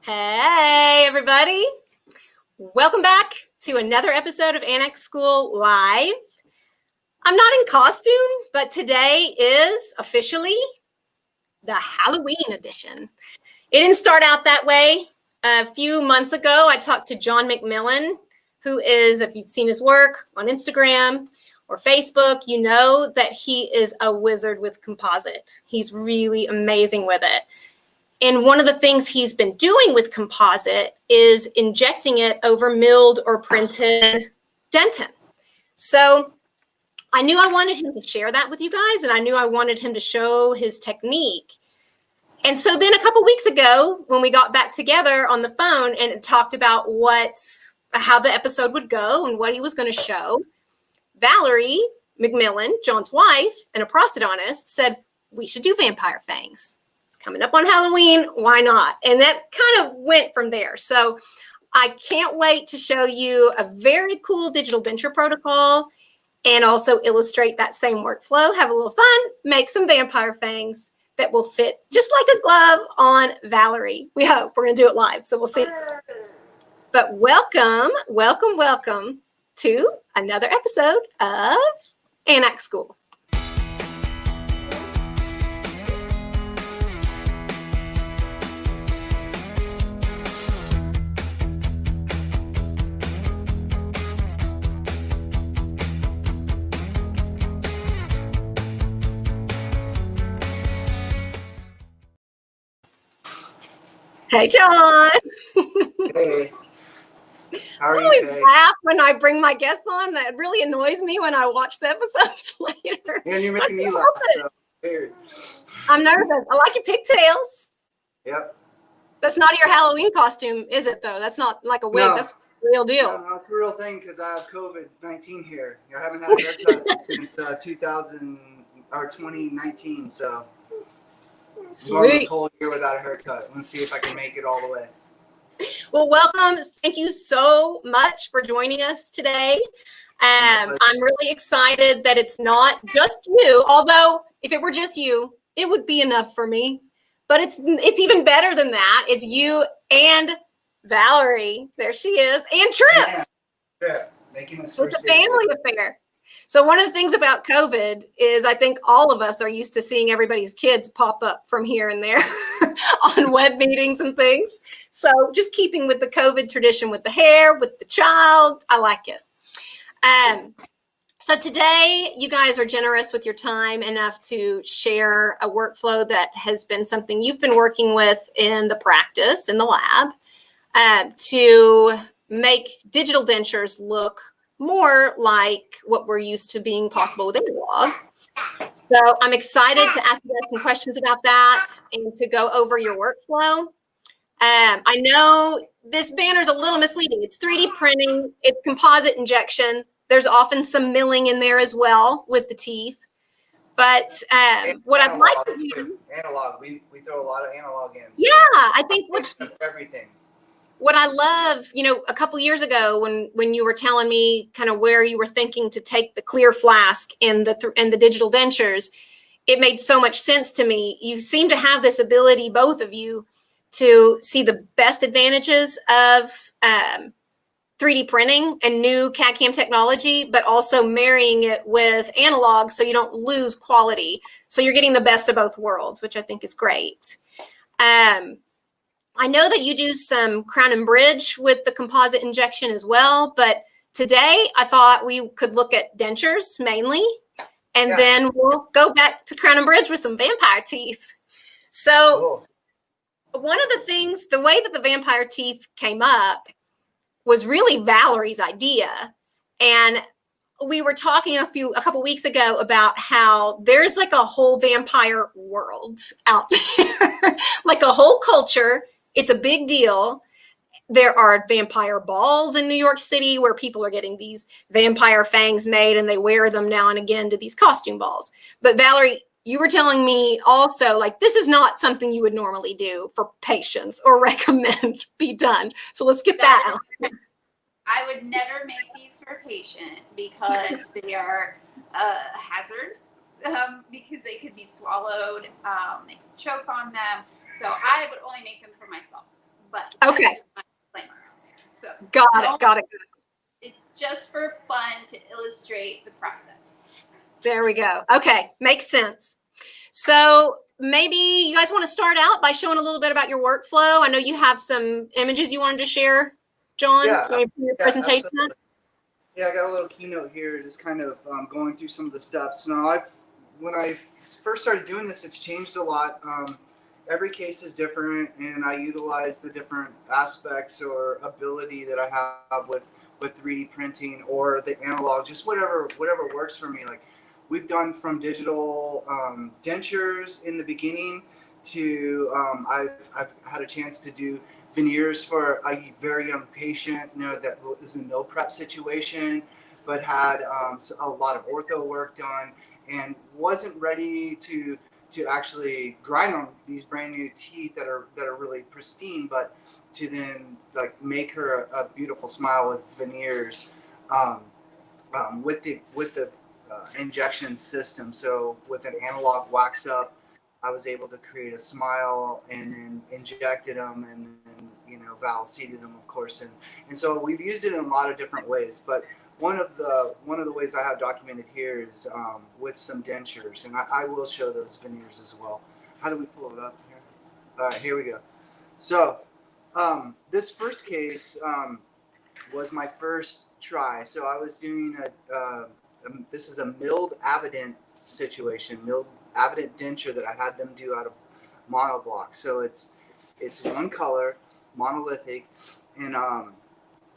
Hey, everybody. Welcome back to another episode of anaxSKOOL Live. I'm not in costume, but today is officially the Halloween edition. It didn't start out that way. A few months ago, I talked to John McMillan, who is, if you've seen his work on Instagram or Facebook, you know that he is a wizard with composite. He's really amazing with it. And one of the things he's been doing with composite is injecting it over milled or printed dentin. So I knew I wanted him to share that with you guys, and I knew I wanted him to show his technique. And so then a couple weeks ago, when we got back together on the phone and talked about how the episode would go and what he was going to show, Valerie McMillan, John's wife and a prosthodontist, said, we should do vampire fangs. Coming up on Halloween, why not? And that kind of went from there. So I can't wait to show you a very cool digital denture protocol and also illustrate that same workflow, have a little fun, make some vampire fangs that will fit just like a glove on Valerie. We hope. We're going to do it live, so we'll see. But welcome to another episode of anaxSKOOL. Hey, John. Hey. How are I you always today? laugh when I bring my guests on. That really annoys me when I watch the episodes later. And you're making me laugh. So weird. I'm nervous. I like your pigtails. Yep. That's not your Halloween costume, is it, though? That's not like a wig. No. That's the real deal. No, it's a real thing because I have COVID-19 here. I haven't had a haircut since 2019. So I'm going Sweet. this whole year without a haircut. Let's see if I can make it all the way. Well, welcome. Thank you so much for joining us today. I'm really excited that it's not just you, although if it were just you, it would be enough for me. But it's even better than that. It's you and Valerie. There she is. And Trip. Yeah. Making this It's first a family affair. So one of the things about COVID is I think all of us are used to seeing everybody's kids pop up from here and there on web meetings and things. So just keeping with the COVID tradition with the hair, with the child, I like it. So today you guys are generous with your time enough to share a workflow that has been something you've been working with in the practice, in the lab, to make digital dentures look more like what we're used to being possible with analog. So I'm excited to ask you guys some questions about that and to go over your workflow. I know this banner is a little misleading. It's 3D printing, it's composite injection. There's often some milling in there as well with the teeth. But what I'd like to do... Analog. We throw a lot of analog in. So yeah, I think everything. What I love, a couple years ago when you were telling me kind of where you were thinking to take the clear Flask and the digital dentures, it made so much sense to me. You seem to have this ability, both of you, to see the best advantages of 3D printing and new CAD/CAM technology, but also marrying it with analog so you don't lose quality. So you're getting the best of both worlds, which I think is great. I know that you do some crown and bridge with the composite injection as well, but today I thought we could look at dentures mainly, and then we'll go back to crown and bridge with some vampire teeth. So one of the things, the way that the vampire teeth came up was really Valerie's idea. And we were talking a couple weeks ago about how there's like a whole vampire world out there, like a whole culture. It's a big deal. There are vampire balls in New York City where people are getting these vampire fangs made and they wear them now and again to these costume balls. But Valerie, you were telling me also, like, this is not something you would normally do for patients or recommend be done. So let's get that out. I would never make these for a patient because they are a hazard, because they could be swallowed, they could choke on them. So I would only make them for myself. but Okay. that's just my disclaimer on there. So Got it. It's just for fun to illustrate the process. There we go. Okay, makes sense. So maybe you guys want to start out by showing a little bit about your workflow. I know you have some images you wanted to share, John. Yeah, Your presentation. absolutely. Yeah, I got a little keynote here, just kind of going through some of the steps. Now, when I first started doing this, it's changed a lot. Every case is different, and I utilize the different aspects or ability that I have with 3D printing or the analog, just whatever works for me. Like we've done from digital dentures in the beginning to I've had a chance to do veneers for a very young patient, that was a no prep situation, but had a lot of ortho work done and wasn't ready to actually grind on these brand new teeth that are really pristine, but to then like make her a beautiful smile with veneers, with the injection system. So with an analog wax up, I was able to create a smile and then injected them, and then Val seated them, of course, and so we've used it in a lot of different ways. But one of the ways I have documented here is with some dentures, and I will show those veneers as well. How do we pull it up here? All right, here we go. So this first case was my first try. So I was doing this is a milled Avident situation, milled Avident denture that I had them do out of monoblock. So it's one color, monolithic, and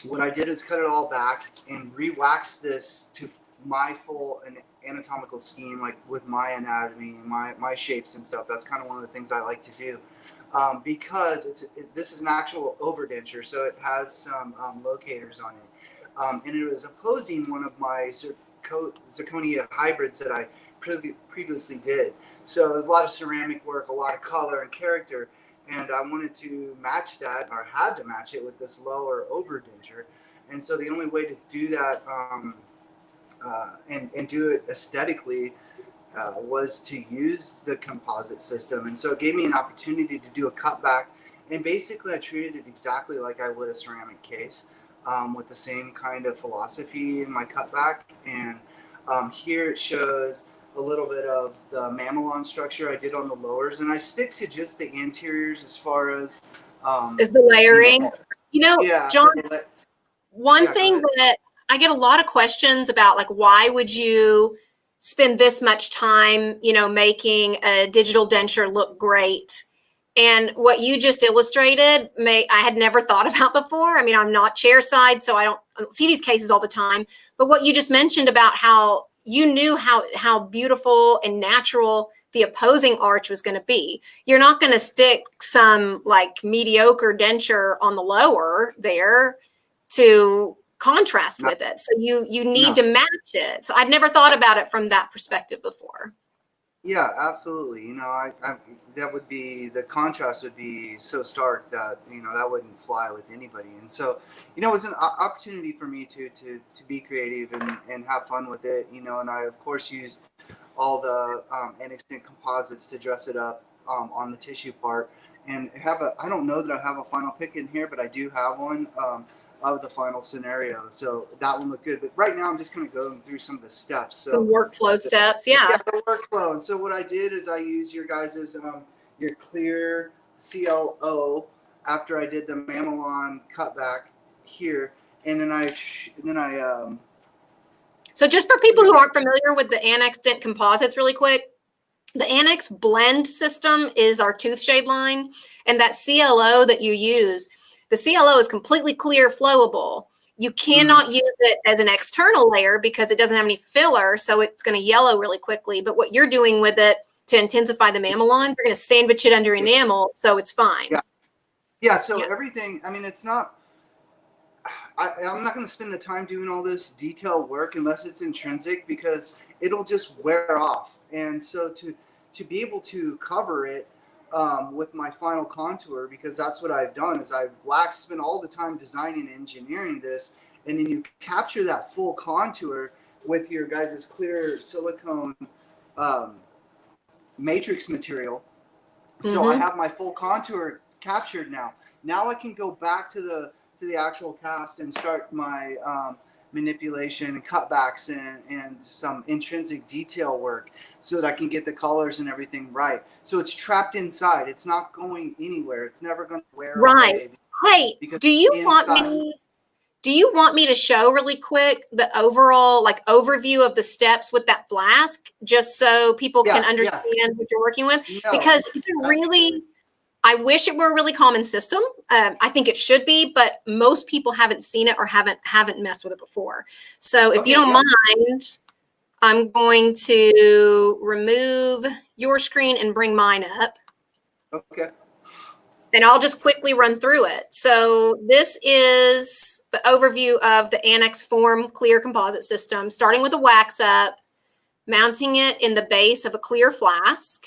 what I did is cut it all back and re-wax this to my full anatomical scheme, like with my anatomy, my shapes and stuff. That's kind of one of the things I like to do, because this is an actual overdenture, so it has some locators on it, and it was opposing one of my zirconia hybrids that I previously did. So there's a lot of ceramic work, a lot of color and character, and I wanted to match that, or had to match it with this lower overdenture. And so the only way to do that and do it aesthetically was to use the composite system. And so it gave me an opportunity to do a cutback, and basically I treated it exactly like I would a ceramic case, with the same kind of philosophy in my cutback. And here it shows a little bit of the mamelon structure I did on the lowers, and I stick to just the anteriors as far as Is the layering. yeah, John, one yeah, thing that I get a lot of questions about, like, why would you spend this much time, making a digital denture look great? And what you just illustrated, I had never thought about before. I mean, I'm not chairside, so I don't see these cases all the time. But what you just mentioned about how you knew how beautiful and natural the opposing arch was going to be. You're not going to stick some like mediocre denture on the lower there to contrast with it. So you need to match it. So I'd never thought about it from that perspective before. Yeah, absolutely. I that would be, the contrast would be so stark that that wouldn't fly with anybody. And so it was an opportunity for me to be creative and have fun with it. And I of course used all the anaxSKOOL composites to dress it up on the tissue part. And I don't know that I have a final pick in here, but I do have one of the final scenario. So that one looked good. But right now I'm just kind of going through some of the steps. So the workflow steps, yeah. The workflow. And so what I did is I used your guys's your clear CLO after I did the mamelon cutback here, and then I So just for people who aren't familiar with the anaxSKOOL composites, really quick, the Anax blend system is our tooth shade line, and that CLO that you use, the CLO is completely clear, flowable. You cannot use it as an external layer because it doesn't have any filler, so it's going to yellow really quickly. But what you're doing with it to intensify the mamelons, you're going to sandwich it under enamel, so it's fine. Yeah. So everything. I mean, it's not. I'm not going to spend the time doing all this detailed work unless it's intrinsic, because it'll just wear off. And so to be able to cover it with my final contour, because that's what I've done, is I've spent all the time designing and engineering this, and then you capture that full contour with your guys' clear silicone matrix material. So I have my full contour captured now. Now I can go back to the actual cast and start my manipulation and cutbacks and some intrinsic detail work so that I can get the colors and everything right. So it's trapped inside. It's not going anywhere. It's never going to wear Right. away. Hey, do you want me to show really quick the overall like overview of the steps with that flask, just so people can understand what you're working with? No, because it's a really, I wish it were a really common system. I think it should be, but most people haven't seen it or haven't messed with it before. So if you don't mind, I'm going to remove your screen and bring mine up. Okay. And I'll just quickly run through it. So this is the overview of the Annex Form clear composite system, starting with a wax up, mounting it in the base of a clear flask.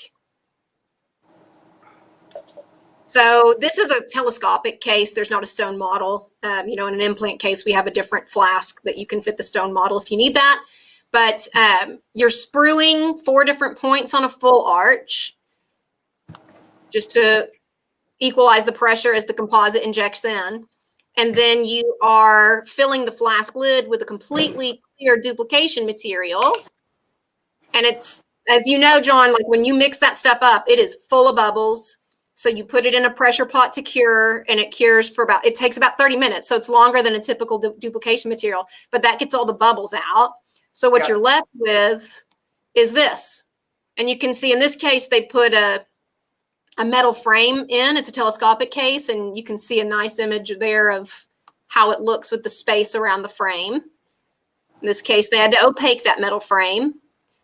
So this is a telescopic case. There's not a stone model. In an implant case, we have a different flask that you can fit the stone model if you need that. But you're spruing 4 different points on a full arch just to equalize the pressure as the composite injects in. And then you are filling the flask lid with a completely clear duplication material. And it's, as you know, John, like when you mix that stuff up, it is full of bubbles. So you put it in a pressure pot to cure, and it cures for it takes about 30 minutes. So it's longer than a typical duplication material, but that gets all the bubbles out. So what you're left with is this. And you can see in this case, they put a metal frame in. It's a telescopic case, and you can see a nice image there of how it looks with the space around the frame. In this case, they had to opaque that metal frame.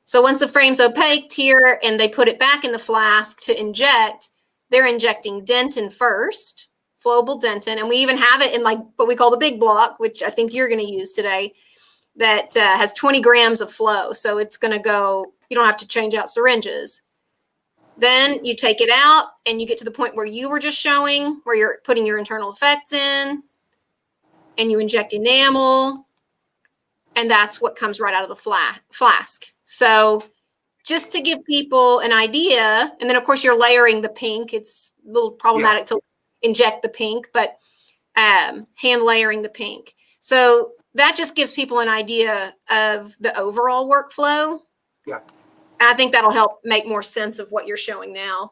So once the frame's opaqued here and they put it back in the flask to inject, they're injecting dentin first, flowable dentin, and we even have it in like what we call the big block, which I think you're going to use today, that has 20 grams of flow. So it's going to go, you don't have to change out syringes. Then you take it out and you get to the point where you were just showing, where you're putting your internal effects in and you inject enamel, and that's what comes right out of the flask. So just to give people an idea, and then of course you're layering the pink. It's a little problematic to inject the pink, but hand layering the pink. So that just gives people an idea of the overall workflow. Yeah. I think that'll help make more sense of what you're showing now.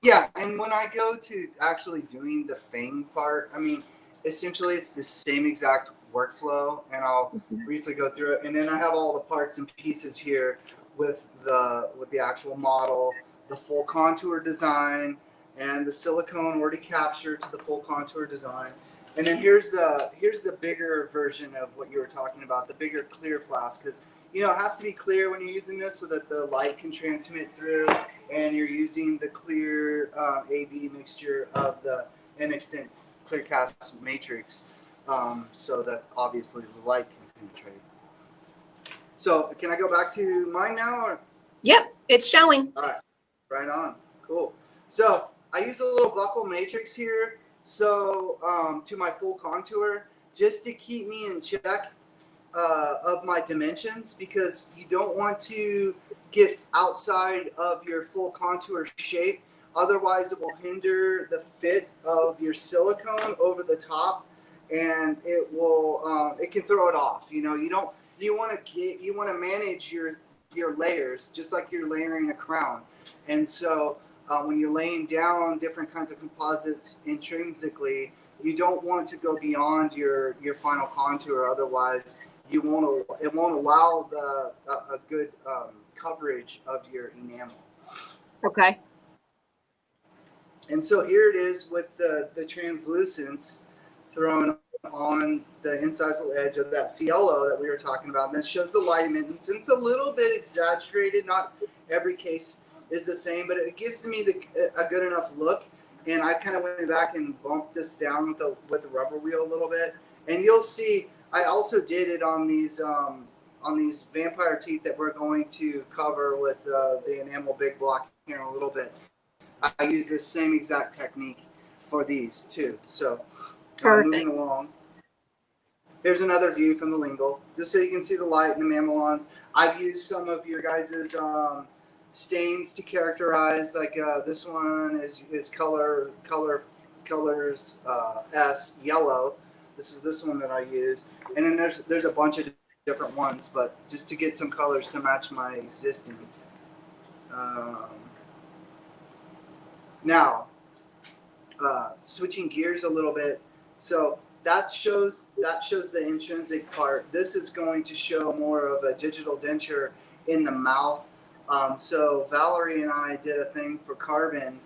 Yeah, and when I go to actually doing the Fang part, I mean, essentially it's the same exact workflow, and I'll briefly go through it. And then I have all the parts and pieces here with the actual model, the full contour design, and the silicone already captured to the full contour design. And then here's the bigger version of what you were talking about, the bigger clear flask, because it has to be clear when you're using this so that the light can transmit through, and you're using the clear AB mixture of the N-extent clear cast matrix, so that obviously the light can penetrate. So can I go back to mine now? Or? Yep, it's showing. All right, right on, cool. So I use a little buckle matrix here, so to my full contour, just to keep me in check of my dimensions, because you don't want to get outside of your full contour shape. Otherwise, it will hinder the fit of your silicone over the top, and it will it can throw it off. You want to manage your layers just like you're layering a crown, and so when you're laying down different kinds of composites intrinsically, you don't want to go beyond your final contour. Otherwise, it won't allow a good coverage of your enamel. Okay. And so here it is with the translucence thrown on the incisal edge of that cielo that we were talking about. And that shows the light emittance. And it's a little bit exaggerated. Not every case is the same, but it gives me a good enough look. And I kind of went back and bumped this down with the rubber wheel a little bit. And you'll see I also did it on these vampire teeth that we're going to cover with the enamel big block here in a little bit. I use this same exact technique for these too. So moving along. Here's another view from the lingual, just so you can see the light and the mamelons. I've used some of your guys' stains to characterize. Like this one is color colors S, yellow. This one that I use. And then there's a bunch of different ones, but just to get some colors to match my existing. Now, switching gears a little bit. So that shows the intrinsic part. This is going to show more of a digital denture in the mouth. So Valerie and I did a thing for Carbon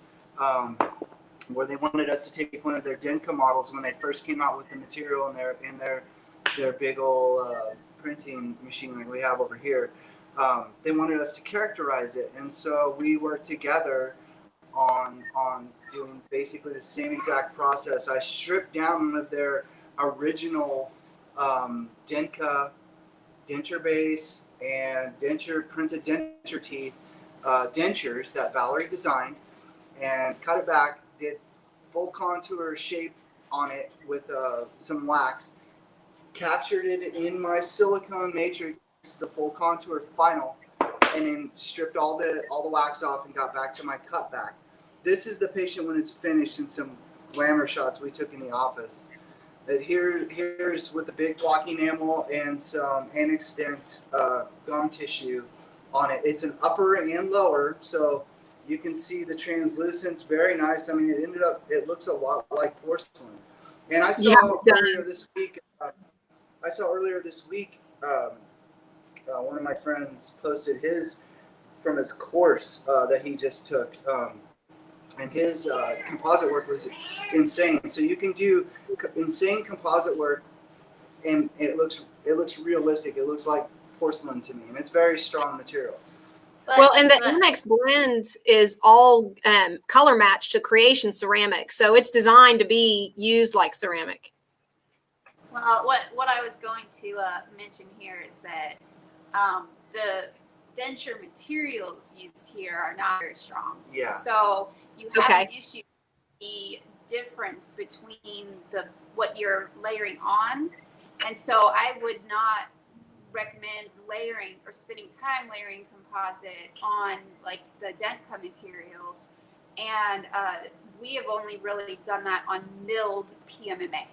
where they wanted us to take one of their Denka models when they first came out with the material in their big old printing machine like we have over here. They wanted us to characterize it, and so we worked together on doing basically the same exact process. I stripped down one of their original Denka denture base and printed denture teeth dentures that Valerie designed, and cut it back, did full contour shape on it with some wax, captured it in my silicone matrix, the full contour final, and then stripped all the wax off and got back to my cut back. This is the patient when it's finished in some glamour shots we took in the office. Here's with the big blocky enamel and some anaxSKOOL gum tissue on it. It's an upper and lower, so you can see the translucent, very nice. I mean, it looks a lot like porcelain. And I saw earlier this week, one of my friends posted from his course that he just took. And his composite work was insane. So you can do insane composite work, and it looks realistic. It looks like porcelain to me, and it's very strong material. And the Annex blend is all color matched to Creation ceramic, so it's designed to be used like ceramic. Well, what I was going to mention here is that the denture materials used here are not very strong. Yeah. So you have an issue with the difference between what you're layering on, and so I would not recommend layering or spending time layering composite on like the Denka materials, and we have only really done that on milled PMMA.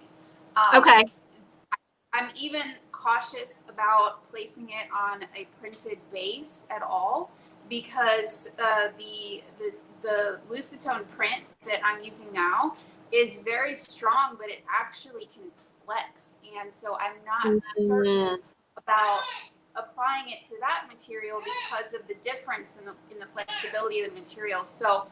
I'm even cautious about placing it on a printed base at all, because the Lucitone print that I'm using now is very strong, but it actually can flex, and so I'm not certain about applying it to that material because of the difference in the flexibility of the material. So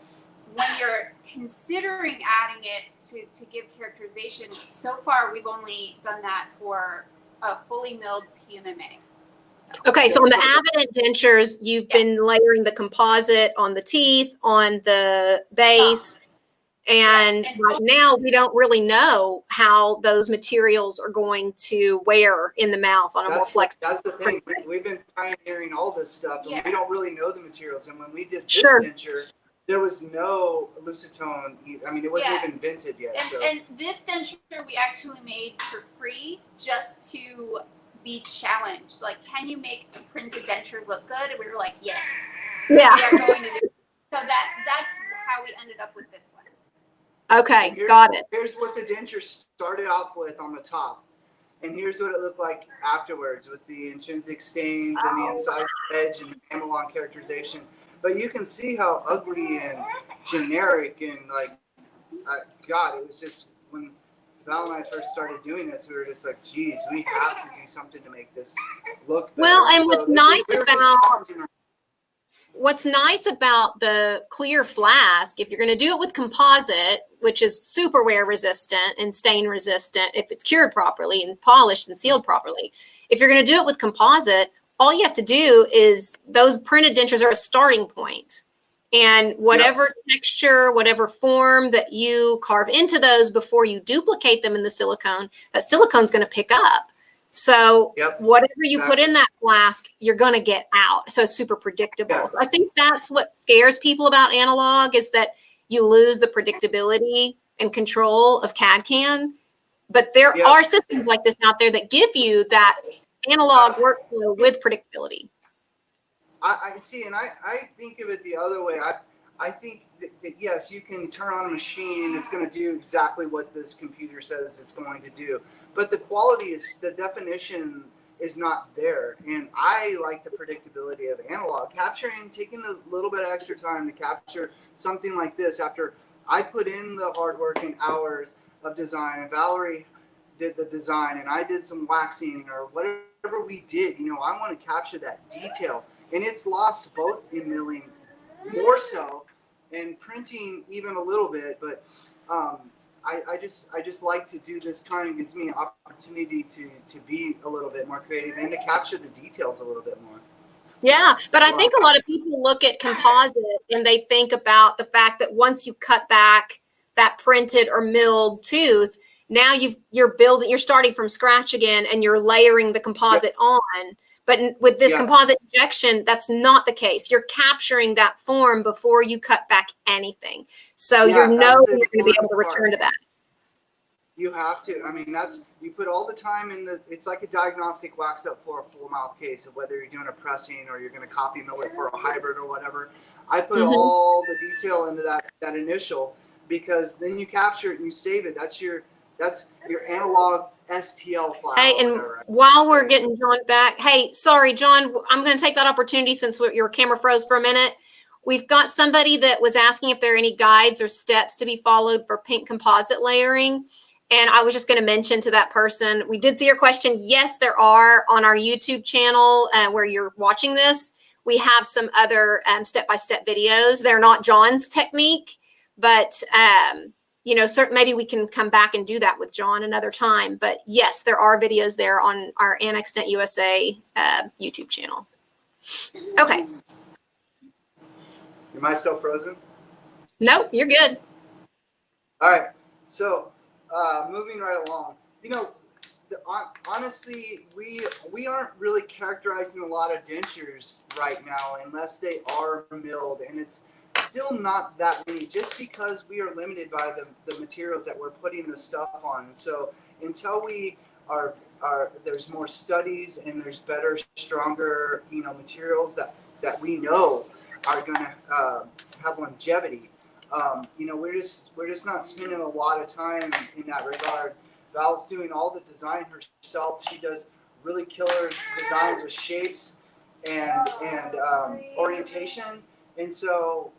when you're considering adding it to give characterization, so far we've only done that for a fully milled PMMA. So on the Avident dentures, you've been layering the composite on the teeth, on the base, and right now we don't really know how those materials are going to wear in the mouth on a more flexible. That's the thing. We've been pioneering all this stuff, and we don't really know the materials. And when we did this denture, there was no Lucitone. I mean, it wasn't even invented yet. And this denture we actually made for free just to be challenged. Like, can you make a printed denture look good? And we were like, yes. Yeah. We are going to do it. So that's how we ended up with this one. Okay, got it. Here's what the denture started off with on the top. And here's what it looked like afterwards with the intrinsic stains and the inside edge and the enamel on characterization. But you can see how ugly and generic and like, God, it was just when Val and I first started doing this, we were just like, geez, we have to do something to make this look better. Well, and what's nice about the clear Flask, if you're going to do it with composite, which is super wear resistant and stain resistant, if it's cured properly and polished and sealed properly, if you're going to do it with composite, all you have to do is those printed dentures are a starting point. And whatever texture, whatever form that you carve into those before you duplicate them in the silicone, that silicone's going to pick up. So whatever you put in that flask, you're going to get out. So it's super predictable. So I think that's what scares people about analog, is that you lose the predictability and control of CAD/CAM. But there are systems like this out there that give you that analog workflow with predictability. I see, and I think of it the other way. I think that yes, you can turn on a machine and it's going to do exactly what this computer says it's going to do. But the quality the definition is not there. And I like the predictability of analog. Taking a little bit of extra time to capture something like this after I put in the hard work and hours of design, and Valerie did the design, and I did some waxing or whatever we did. I want to capture that detail. And it's lost both in milling more so and printing even a little bit, but I just like to do this. Kind of gives me an opportunity to be a little bit more creative and to capture the details a little bit more. Yeah, but I think a lot of people look at composite and they think about the fact that once you cut back that printed or milled tooth, now you're starting from scratch again and you're layering the composite on. But with this composite injection, that's not the case. You're capturing that form before you cut back anything. So you're going to be able to return to that. You have to. I mean, you put all the time in it's like a diagnostic wax up for a full mouth case of whether you're doing a pressing or you're going to copy mill it for a hybrid or whatever. I put all the detail into that initial, because then you capture it and you save it. That's your analog STL file. Hey, and while we're getting John back, hey, sorry, John, I'm going to take that opportunity since your camera froze for a minute. We've got somebody that was asking if there are any guides or steps to be followed for pink composite layering. And I was just going to mention to that person, we did see your question. Yes, there are on our YouTube channel where you're watching this. We have some other step-by-step videos. They're not John's technique, but maybe we can come back and do that with John another time. But yes, there are videos there on our anaxSKOOL USA YouTube channel. Okay. Am I still frozen? Nope, you're good. All right. So moving right along, honestly, we aren't really characterizing a lot of dentures right now unless they are milled, and it's still not that many, just because we are limited by the materials that we're putting the stuff on. So until we are there's more studies and there's better, stronger, materials that we know are going to have longevity. We're just not spending a lot of time in that regard. Val's doing all the design herself. She does really killer designs with shapes and orientation. And so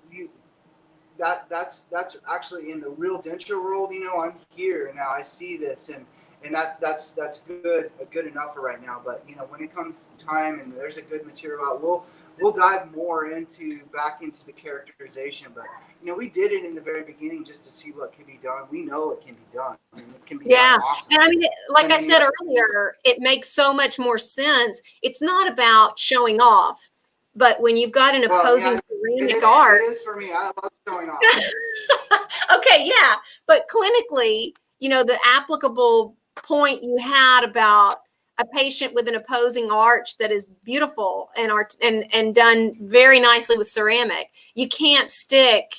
that's actually in the real denture world. I'm here now. I see this, and that's good enough for right now. But when it comes time and there's a good material out, we'll dive more back into the characterization. But we did it in the very beginning just to see what can be done. We know it can be done. I mean, it can be done awesome. And I mean, I said earlier, it makes so much more sense. It's not about showing off, but when you've got an opposing ceramic art, it is for me. I love showing off. Okay, yeah, but clinically, the applicable point you had about a patient with an opposing arch that is beautiful and done very nicely with ceramic, you can't stick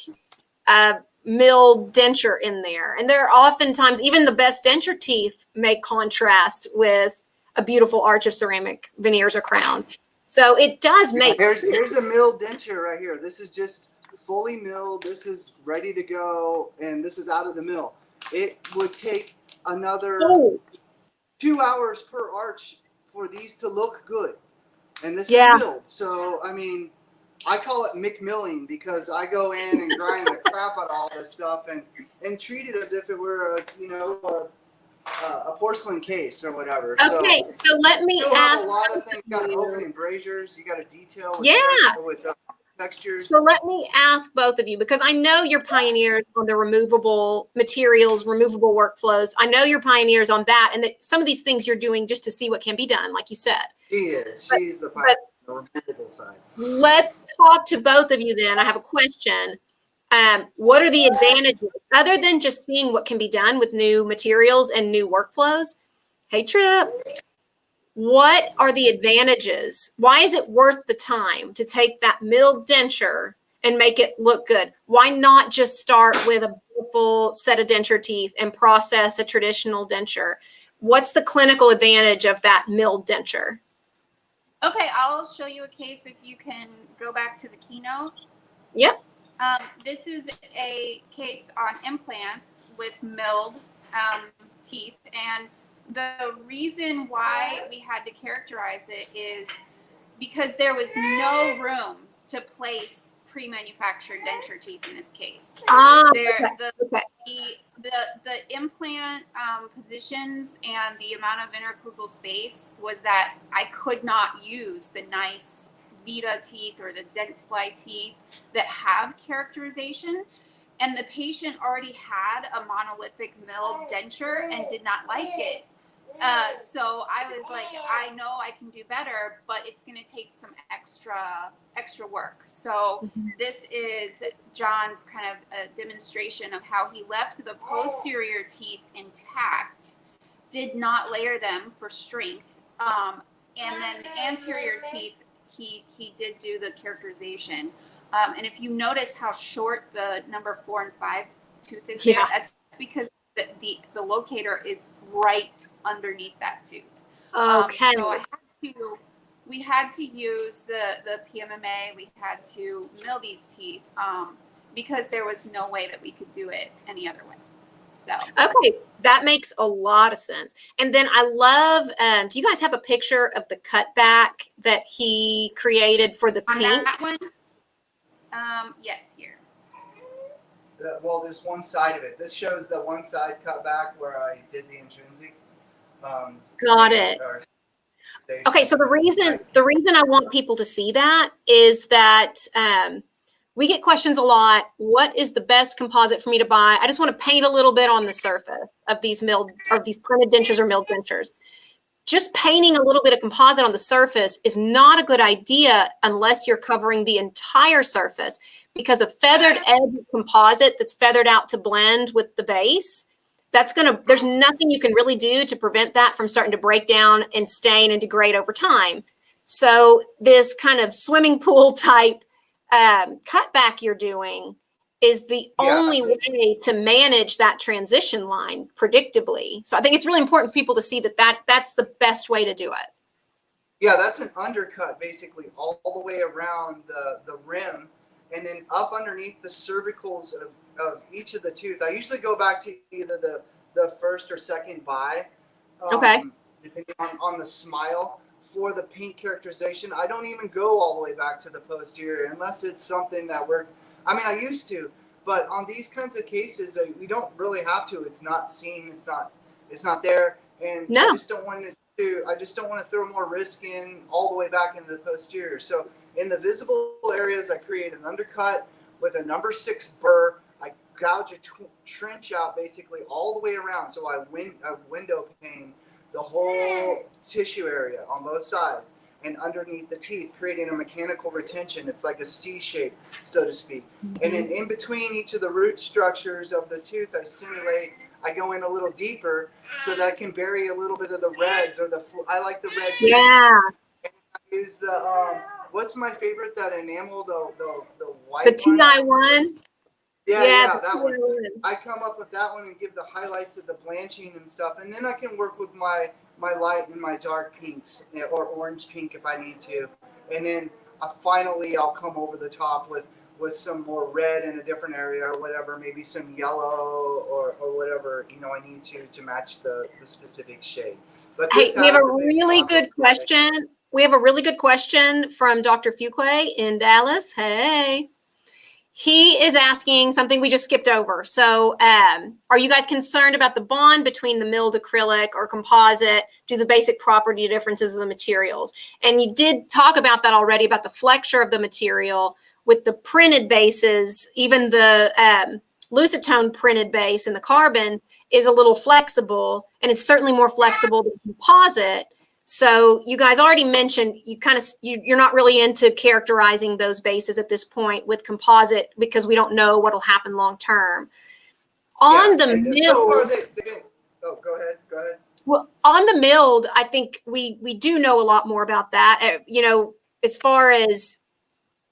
a milled denture in there. And there are oftentimes, even the best denture teeth may contrast with a beautiful arch of ceramic veneers or crowns. So it does make sense. Here's a milled denture right here. This is just fully milled. This is ready to go, and this is out of the mill. It would take another 2 hours per arch for these to look good, and this is milled. So I mean, I call it McMilling because I go in and grind the crap out of all this stuff and treat it as if it were a porcelain case or whatever. Okay, so let me ask. A lot of things. You got opening braziers. You got a detail. With textures. So let me ask both of you, because I know you're pioneers on the removable materials, removable workflows. I know you're pioneers on that, and that some of these things you're doing just to see what can be done, like you said. She is. She's the pioneer on the removable side. Let's talk to both of you then. I have a question. What are the advantages, other than just seeing what can be done with new materials and new workflows? Hey, Trip. What are the advantages? Why is it worth the time to take that milled denture and make it look good? Why not just start with a beautiful set of denture teeth and process a traditional denture? What's the clinical advantage of that milled denture? Okay, I'll show you a case if you can go back to the keynote. Yep. This is a case on implants with milled teeth, and the reason why we had to characterize it is because there was no room to place pre-manufactured denture teeth in this case. The implant positions and the amount of interocclusal space was that I could not use the nice Vita teeth or the Dentsply teeth that have characterization, and the patient already had a monolithic milled denture and did not like it. So I was like, I know I can do better, but it's going to take some extra work. So this is John's kind of a demonstration of how he left the posterior teeth intact, did not layer them for strength, and then the anterior teeth, he did do the characterization. And if you notice how short the number 4 and 5 tooth is there, that's because the locator is right underneath that tooth. Okay. So we had to use the PMMA. We had to mill these teeth because there was no way that we could do it any other way. So okay, that makes a lot of sense. And then I love. Do you guys have a picture of the cutback that he created for the on pink? that one, yes, here. Well, there's one side of it. This shows the one side cut back where I did the intrinsic. Got it. Okay, so the reason I want people to see that is that we get questions a lot. What is the best composite for me to buy? I just want to paint a little bit on the surface of these printed dentures or milled dentures. Just painting a little bit of composite on the surface is not a good idea unless you're covering the entire surface, because a feathered edge composite that's feathered out to blend with the base, there's nothing you can really do to prevent that from starting to break down and stain and degrade over time. So this kind of swimming pool type cutback you're doing is the only way to manage that transition line predictably. So I think it's really important for people to see that's the best way to do it. Yeah, that's an undercut basically all the way around the rim, and then up underneath the cervicals of each of the tooth. I usually go back to either the first or second bite, depending on the smile. For the pink characterization, I don't even go all the way back to the posterior unless it's something that I used to, but on these kinds of cases, we don't really have to. It's not seen. It's not there, and I just don't want to throw more risk in all the way back into the posterior. So in the visible areas, I create an undercut with a number 6 burr. I gouge a trench out basically all the way around, so I window pane the whole tissue area on both sides and underneath the teeth, creating a mechanical retention. It's like a C shape, so to speak. And then in between each of the root structures of the tooth, I go in a little deeper so that I can bury a little bit of the reds or I like the red. Yeah. And I use the, what's my favorite, that enamel, the white The TI1? Yeah, that one. I come up with that one and give the highlights of the blanching and stuff, and then I can work with my light and my dark pinks or orange pink if I need to, and then finally I'll come over the top with some more red in a different area or whatever, maybe some yellow or whatever I need to match the specific shade. But hey, we have a really good question. We have a really good question from Dr. Fuqua in Dallas. Hey. He is asking something we just skipped over. So are you guys concerned about the bond between the milled acrylic or composite due to the basic property differences of the materials? And you did talk about that already, about the flexure of the material with the printed bases. Even the Lucitone printed base in the carbon is a little flexible, and it's certainly more flexible than composite. So you guys already mentioned you're not really into characterizing those bases at this point with composite because we don't know what'll happen long term. On the milled, go ahead. Well, on the milled, I think we do know a lot more about that. As far as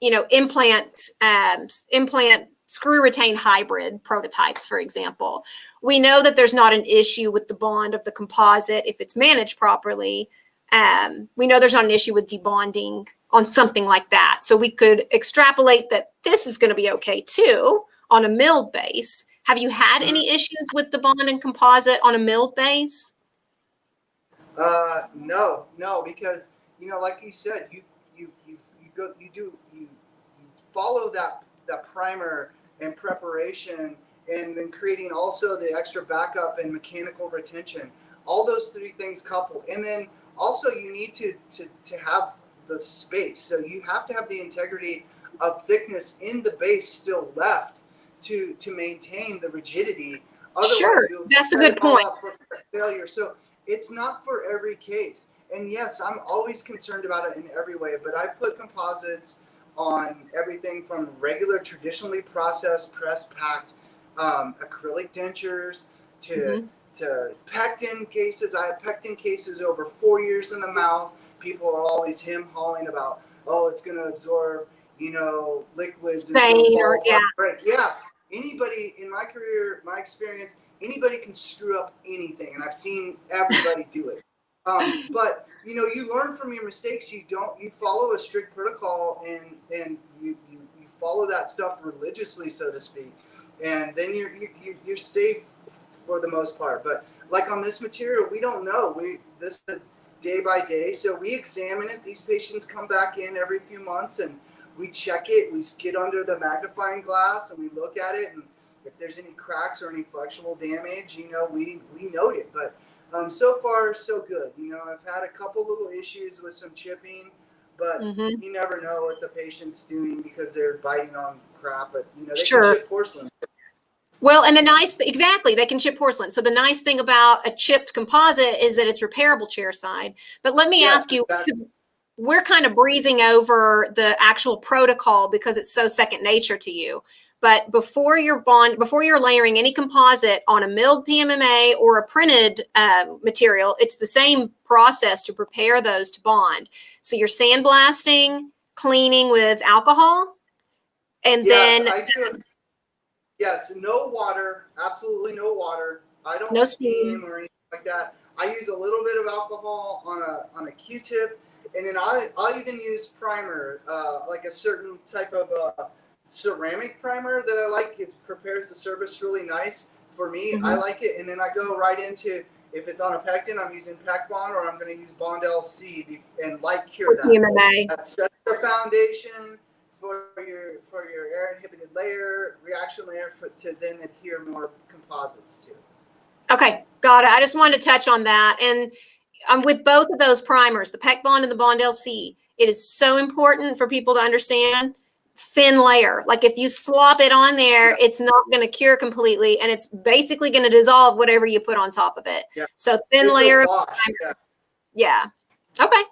implant screw retained hybrid prototypes, for example, we know that there's not an issue with the bond of the composite if it's managed properly. We know there's not an issue with debonding on something like that. So we could extrapolate that this is going to be okay too on a milled base. Have you had any issues with the bond and composite on a milled base? No, because like you said, you follow that primer and preparation, and then creating also the extra backup and mechanical retention. All those three things coupled, and then also you need to have the space. So you have to have the integrity of thickness in the base still left to maintain the rigidity. Otherwise, sure, that's a good point. For failure. So it's not for every case. And yes, I'm always concerned about it in every way, but I've put composites on everything from regular, traditionally processed, press packed acrylic dentures to pectin cases. I have pectin cases over 4 years in the mouth. People are always hawing about, oh, it's going to absorb, liquids. Yeah. Anybody in my career, my experience, anybody can screw up anything, and I've seen everybody do it. But you learn from your mistakes. You follow a strict protocol, and you follow that stuff religiously, so to speak, and then you're safe for the most part. But like on this material, we don't know. This is day by day, so we examine it. These patients come back in every few months, and we check it. We get under the magnifying glass and we look at it, and if there's any cracks or any flexural damage, we note it. But so far, so good. I've had a couple little issues with some chipping, but you never know what the patient's doing because they're biting on crap. But they can chip porcelain. Well, and exactly, they can chip porcelain. So the nice thing about a chipped composite is that it's repairable chairside. But let me ask you, we're kind of breezing over the actual protocol because it's so second nature to you. But before you're layering any composite on a milled PMMA or a printed material, it's the same process to prepare those to bond. So you're sandblasting, cleaning with alcohol, and then I do. Yes, no water, absolutely no water. I don't steam or anything like that. I use a little bit of alcohol on a Q-tip, and then I'll even use primer, like a certain type of ceramic primer that I like. It prepares the surface really nice for me. I like it, and then I go right into, if it's on a pectin, I'm using Pec Bond, or I'm going to use Bond LC and light cure that. PMMA. That sets the foundation for your air inhibited layer, reaction layer, to then adhere more composites to. Okay, got it. I just wanted to touch on that. And with both of those primers, the Pec Bond and the Bond LC, it is so important for people to understand thin layer. Like if you slop it on there, it's not going to cure completely, and it's basically going to dissolve whatever you put on top of it. Yeah. So thin layer of primer. Yeah. Okay.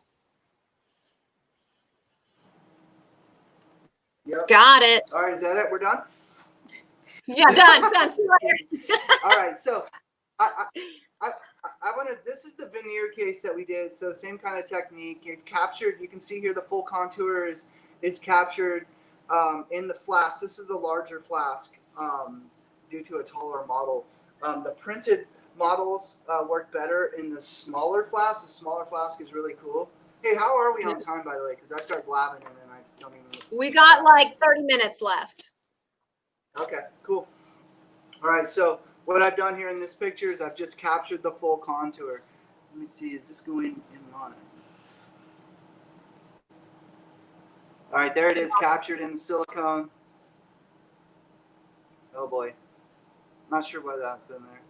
Yep. Got it. All right, is that it? We're done? Yeah, done. All right, so I want to, this is the veneer case that we did. So same kind of technique. It captured, you can see here the full contour is captured in the Flask. This is the larger Flask due to a taller model. The printed models work better in the smaller Flask. The smaller Flask is really cool. Hey, how are we on time, by the way? Because I start blabbing and then I don't even. We got like 30 minutes left. Okay, cool. All right, so what I've done here in this picture is I've just captured the full contour. Let me see, is this going in line? All right, there it is, captured in the silicone. Oh boy, not sure why that's in there.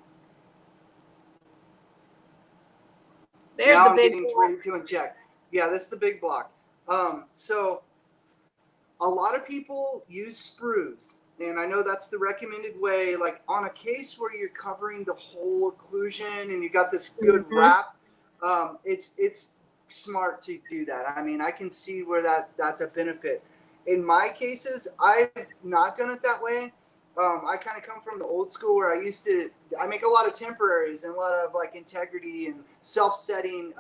There's now the I'm big getting block. ready to inject. Yeah, this is the big block. So a lot of people use sprues, and I know that's the recommended way. Like on a case where you're covering the whole occlusion and you got this good wrap, it's smart to do that. I mean, I can see where that's a benefit. In my cases, I've not done it that way. I kind of come from the old school where I make a lot of temporaries and a lot of like integrity and self-setting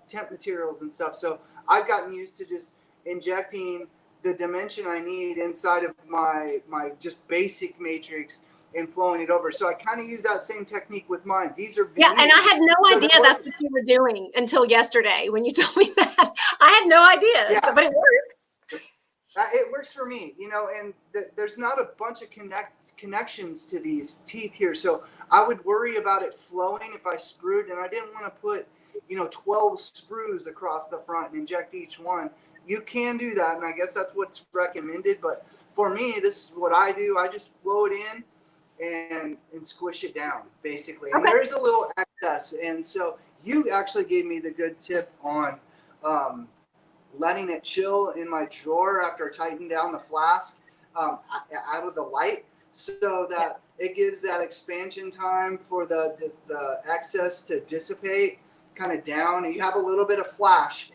temp materials and stuff. So I've gotten used to just injecting the dimension I need inside of my just basic matrix and flowing it over. So I kind of use that same technique with mine. These are Yeah, veneers. and I had no So idea the that's what you were doing until yesterday when you told me that. I had no idea. Yeah. So, but it works. It works for me, you know, and there's not a bunch of connections to these teeth here. So I would worry about it flowing if I sprued, and I didn't want to put, you know, 12 sprues across the front and inject each one. You can do that, and I guess that's what's recommended. But for me, this is what I do. I just flow it in and squish it down, basically. And there's a little excess. And so you actually gave me the good tip on letting it chill in my drawer after I tighten down the flask out of the light, so that it gives that expansion time for the excess to dissipate kind of down. And you have a little bit of flash,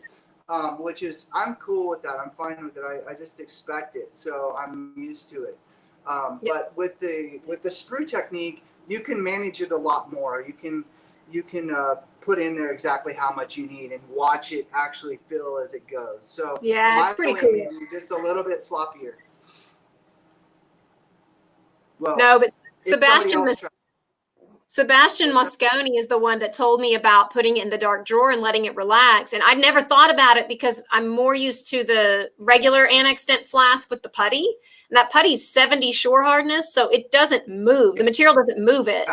which is, I'm cool with that. I'm fine with it. I just expect it. So I'm used to it. But with the sprue technique, you can manage it a lot more. You can put in there exactly how much you need and watch it actually fill as it goes. So yeah, it's pretty cool. Just a little bit sloppier. Well, no, but Sebastian Mosconi is the one that told me about putting it in the dark drawer and letting it relax. And I'd never thought about it because I'm more used to the regular anaxSKOOL flask with the putty. And that putty's 70 shore hardness, so it doesn't move. The material doesn't move it.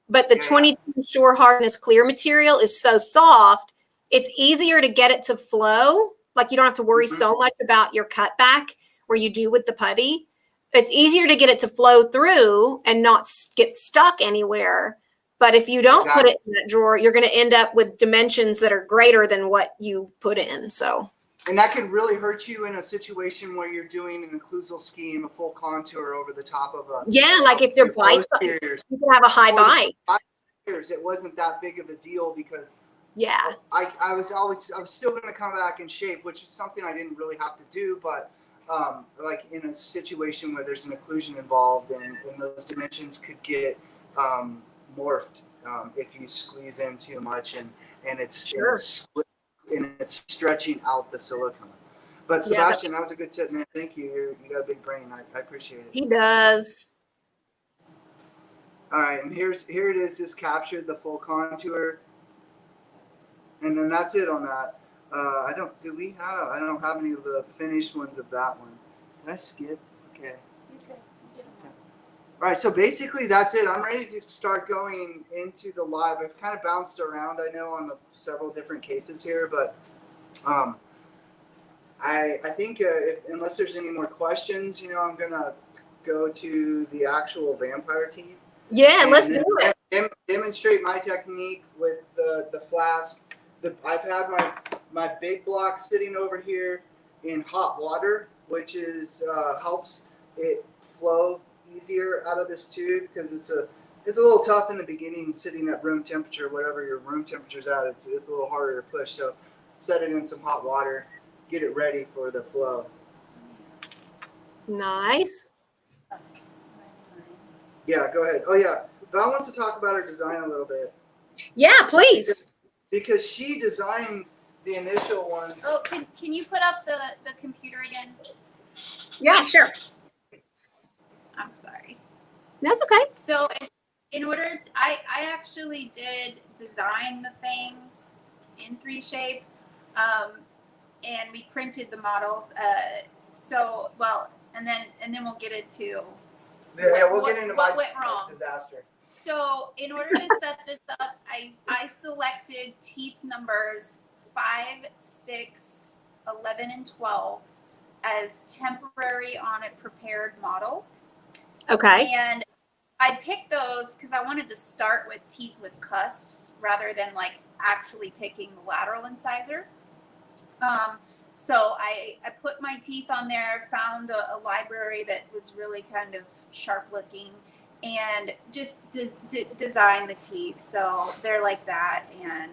But the 22 shore hardness clear material is so soft, it's easier to get it to flow. Like you don't have to worry so much about your cutback where you do with the putty. It's easier to get it to flow through and not get stuck anywhere. But if you don't put it in that drawer, you're going to end up with dimensions that are greater than what you put in. So. And that could really hurt you in a situation where you're doing an occlusal scheme, a full contour over the top of a. Yeah, like if they're bites, you can have a high bite. It wasn't that big of a deal because I was still going to come back in shape, which is something I didn't really have to do. But like in a situation where there's an occlusion involved, and those dimensions could get morphed if you squeeze in too much, and it's split. And it's stretching out the silicone. But Sebastian, that was a good tip, man. Thank you. You got a big brain. I appreciate it. He does. All right, and here it is. Just captured the full contour, and then that's it on that. I don't have any of the finished ones of that one. Did I skip? Okay. All right, so basically that's it. I'm ready to start going into the live. I've kind of bounced around, I know, on several different cases here, but I think unless there's any more questions, you know, I'm gonna go to the actual vampire teeth. Yeah, let's do it. Demonstrate my technique with the flask. I've had my big block sitting over here in hot water, which is helps it flow easier out of this tube, because it's a little tough in the beginning sitting at room temperature, whatever your room temperature's at. It's a little harder to push. So set it in some hot water, get it ready for the flow. Nice. Yeah, go ahead. Oh yeah, Val wants to talk about her design a little bit. Yeah, please. Because she designed the initial ones. Oh, can you put up the computer again? Yeah, sure. I'm sorry. That's okay. So in order, I actually did design the Fangs in 3Shape, and we printed the models. And then we'll get into what went wrong. Disaster. So in order to set this up, I selected teeth numbers 5, 6, 11, and 12 as temporary on a prepared model. Okay. And I picked those because I wanted to start with teeth with cusps rather than like actually picking the lateral incisor. So I put my teeth on there, found a library that was really kind of sharp looking, and just designed the teeth. So they're like that. And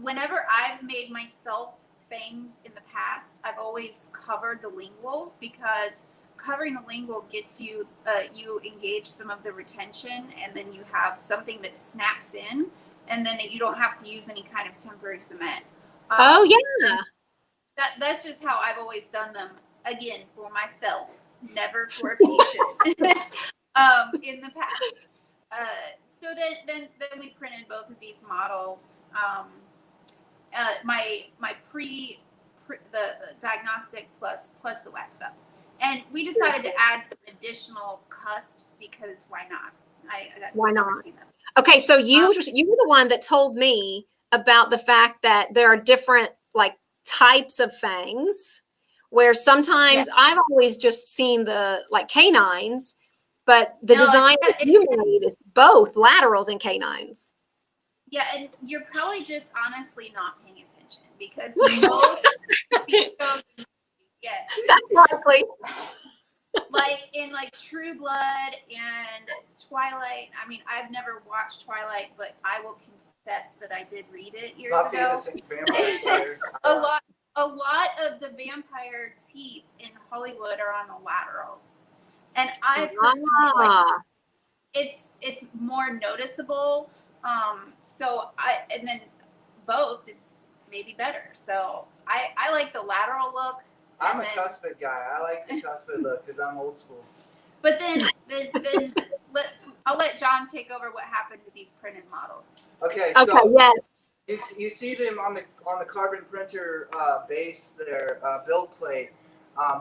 whenever I've made myself fangs in the past, I've always covered the linguals, because covering the lingual gets you, you engage some of the retention, and then you have something that snaps in, and then you don't have to use any kind of temporary cement. Oh yeah. That's just how I've always done them. Again, for myself, never for a patient. in the past. So then we printed both of these models. My the diagnostic plus the wax up, and we decided to add some additional cusps because why not? Why not? Never seen them. Okay, so you were the one that told me about the fact that there are different like types of fangs, where sometimes I've always just seen the like canines, but the design that you made is both laterals and canines. Yeah, and you're probably just honestly not paying attention because most shows, yes, that's likely. Like in like True Blood and Twilight. I mean, I've never watched Twilight, but I will confess that I did read it years ago. A lot of the vampire teeth in Hollywood are on the laterals, and I personally like it's more noticeable. So and then both is maybe better. So I like the lateral look. I'm a cuspid guy. I like the cuspid look because I'm old school. But then I'll let John take over what happened to these printed models. Okay. Okay. So Yes. You see them on the carbon printer base there, build plate.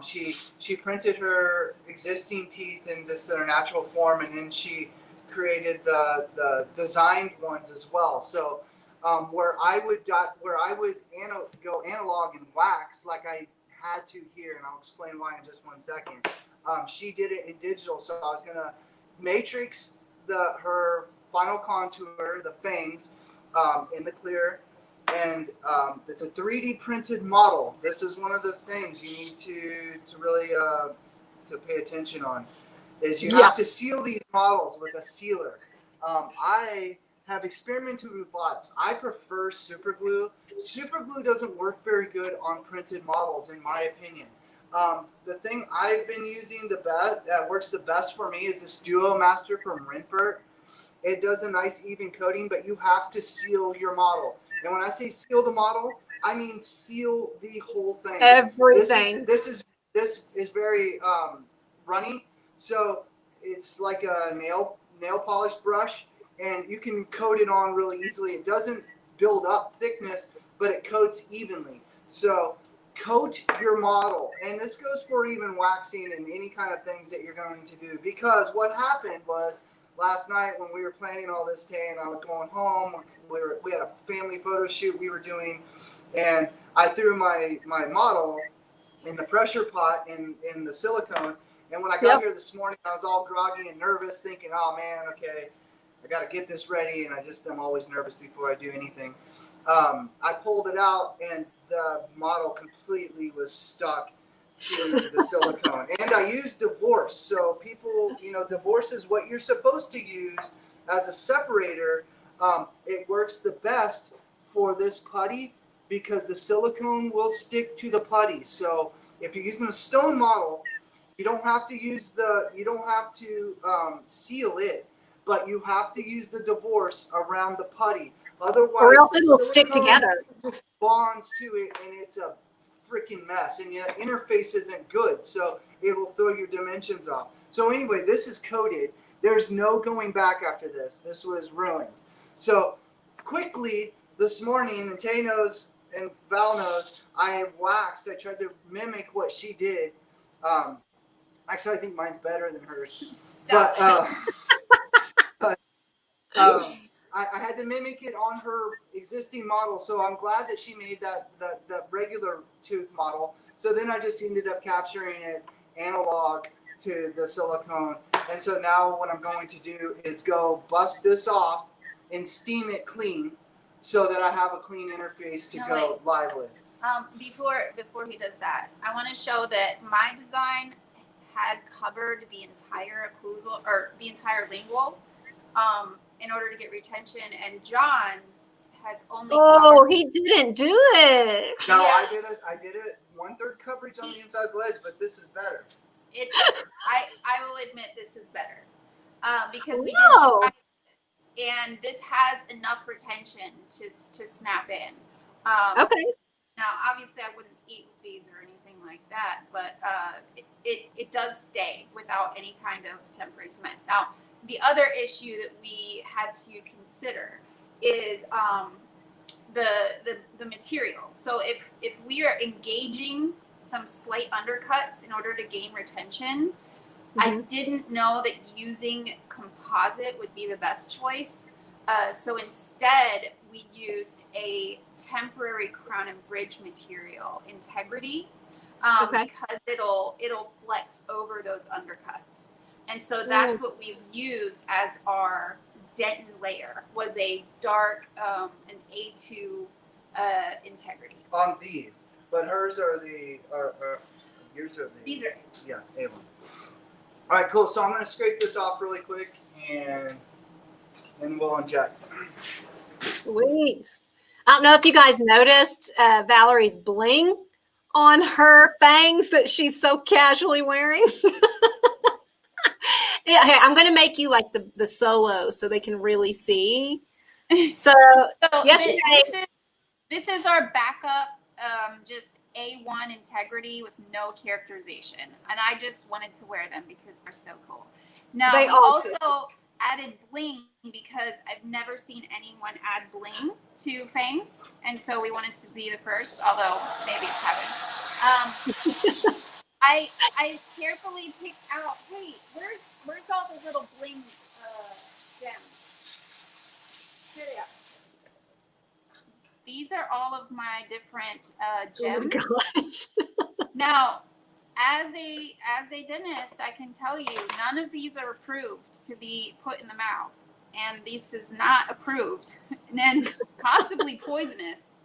She printed her existing teeth in this their natural form, and then she created the designed ones as well. So where I would go analog and wax like I had to here, and I'll explain why in just 1 second. She did it in digital, so I was gonna matrix her final contour, the fangs, in the clear, and it's a 3D printed model. This is one of the things you need to really to pay attention on. Is you have to seal these models with a sealer. I have experimented with lots. I prefer super glue. Super glue doesn't work very good on printed models, in my opinion. The thing I've been using that works the best for me is this Duo Master from Renfert. It does a nice even coating, but you have to seal your model. And when I say seal the model, I mean seal the whole thing. Everything. This is very runny, so it's like a nail polish brush. And you can coat it on really easily. It doesn't build up thickness, but it coats evenly. So coat your model. And this goes for even waxing and any kind of things that you're going to do. Because what happened was last night when we were planning all this day and I was going home, we had a family photo shoot we were doing. And I threw my model in the pressure pot in the silicone. And when I got here this morning, I was all groggy and nervous thinking, oh man, okay, I got to get this ready, and I'm always nervous before I do anything. I pulled it out, and the model completely was stuck to the silicone. And I used divorce. So people, divorce is what you're supposed to use as a separator. It works the best for this putty because the silicone will stick to the putty. So if you're using a stone model, you don't have to seal it. But you have to use the divorce around the putty. Otherwise, or else it will stick together. Just bonds to it, and it's a freaking mess. And the interface isn't good, so it will throw your dimensions off. So anyway, this is coated. There's no going back after this. This was ruined. So quickly this morning, and Tay knows and Val knows, I waxed. I tried to mimic what she did. Actually, I think mine's better than hers. Stop But I had to mimic it on her existing model, so I'm glad that she made that regular tooth model. So then I just ended up capturing it analog to the silicone. And so now what I'm going to do is go bust this off and steam it clean so that I have a clean interface to go live with. Before he does that, I want to show that my design had covered the entire occlusal or the entire lingual in order to get retention, and John's has only covered. He didn't do it. No, I did it 1/3 coverage on the inside of the ledge, but this is better. I will admit this is better because we did try this, and this has enough retention to snap in. Okay. Now, obviously, I wouldn't eat with these or anything like that, but it does stay without any kind of temporary cement. Now, the other issue that we had to consider is the material. So if we are engaging some slight undercuts in order to gain retention, I didn't know that using composite would be the best choice. So instead, we used a temporary crown and bridge material, Integrity, because it'll flex over those undercuts. And so that's what we've used as our dentin layer, was a dark an A2 Integrity. On these, but hers are yours are These are yeah, A1. All right, cool. So I'm gonna scrape this off really quick and we'll inject. Sweet. I don't know if you guys noticed Valerie's bling on her fangs that she's so casually wearing. Yeah, hey, I'm going to make you like the solo so they can really see. So yesterday, this is our backup, just A1 Integrity with no characterization, and I just wanted to wear them because they're so cool. Now we also added bling because I've never seen anyone add bling to Fangs, and so we wanted to be the first, although maybe it's happened. I carefully picked out, hey, where's all the little bling gems? Here they are. These are all of my different gems. Oh my gosh. Now, as a dentist, I can tell you none of these are approved to be put in the mouth, and this is not approved, and possibly poisonous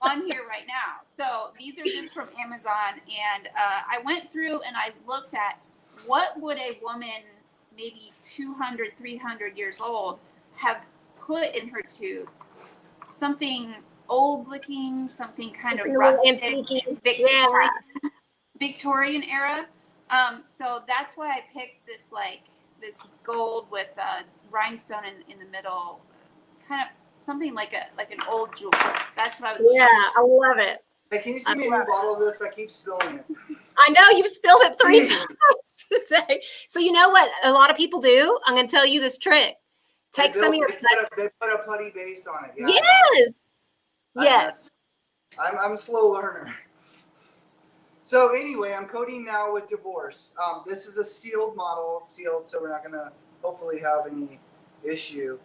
on here right now. So these are just from Amazon, and I went through and I looked at what would a woman maybe 200, 300 years old have put in her tooth. Something old looking, something kind of rustic, Victorian era. So that's why I picked this this gold with rhinestone in the middle, kind of something like an old jewel. That's what I was. Yeah, I love it. Hey, can you see me a new bottle of this? I keep spilling it. I know you've spilled it 3 times today. So you know what a lot of people do? I'm going to tell you this trick. Take some of your. They put a putty base on it. Yeah, yes. Yes. I'm a slow learner. So anyway, I'm coating now with Divorce. This is a sealed model, so we're not going to hopefully have any issue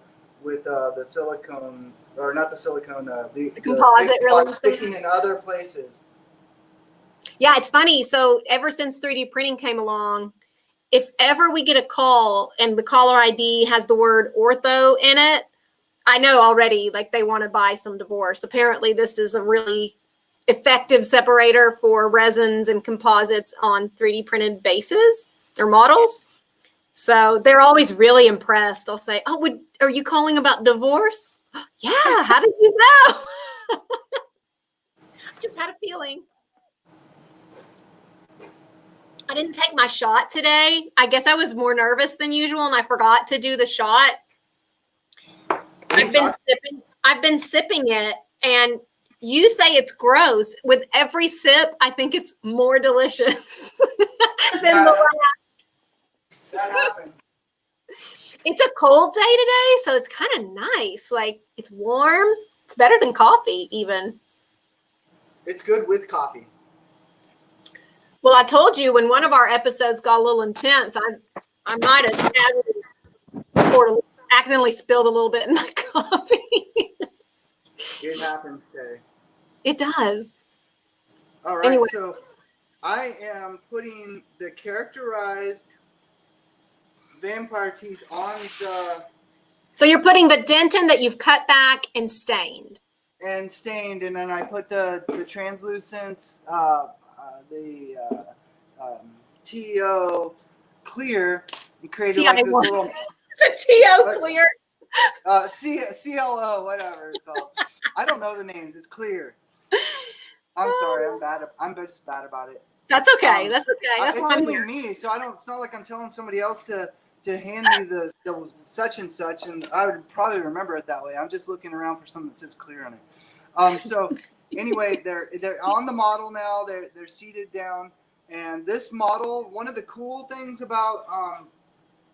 with the silicone, or not the silicone, the composite really sticking in other places. Yeah, it's funny. So ever since 3D printing came along, if ever we get a call and the caller ID has the word ortho in it, I know already like they want to buy some Divorce. Apparently this is a really effective separator for resins and composites on 3D printed bases or models. So they're always really impressed. I'll say, oh, are you calling about Divorce? Yeah, how did you know? I just had a feeling. I didn't take my shot today. I guess I was more nervous than usual and I forgot to do the shot. I've been sipping it, and you say it's gross. With every sip, I think it's more delicious than the last. That happens. It's a cold day today, so it's kind of nice. Like, it's warm. It's better than coffee, even. It's good with coffee. Well, I told you when one of our episodes got a little intense, I might have accidentally spilled a little bit in my coffee. It happens, Tay. It does. All right, anyway. So I am putting the characterized vampire teeth on the... So you're putting the dentin that you've cut back and stained. And then I put the translucents, TO clear, and created like this little... The TO clear. CLO, whatever it's called. I don't know the names. It's clear. I'm sorry. I'm just bad about it. That's okay. That's okay. That's why I'm here. Me, so it's not like I'm telling somebody else to hand me the such and such, and I would probably remember it that way. I'm just looking around for something that says clear on it. So Anyway, they're on the model now. They're seated down. And this model, one of the cool things about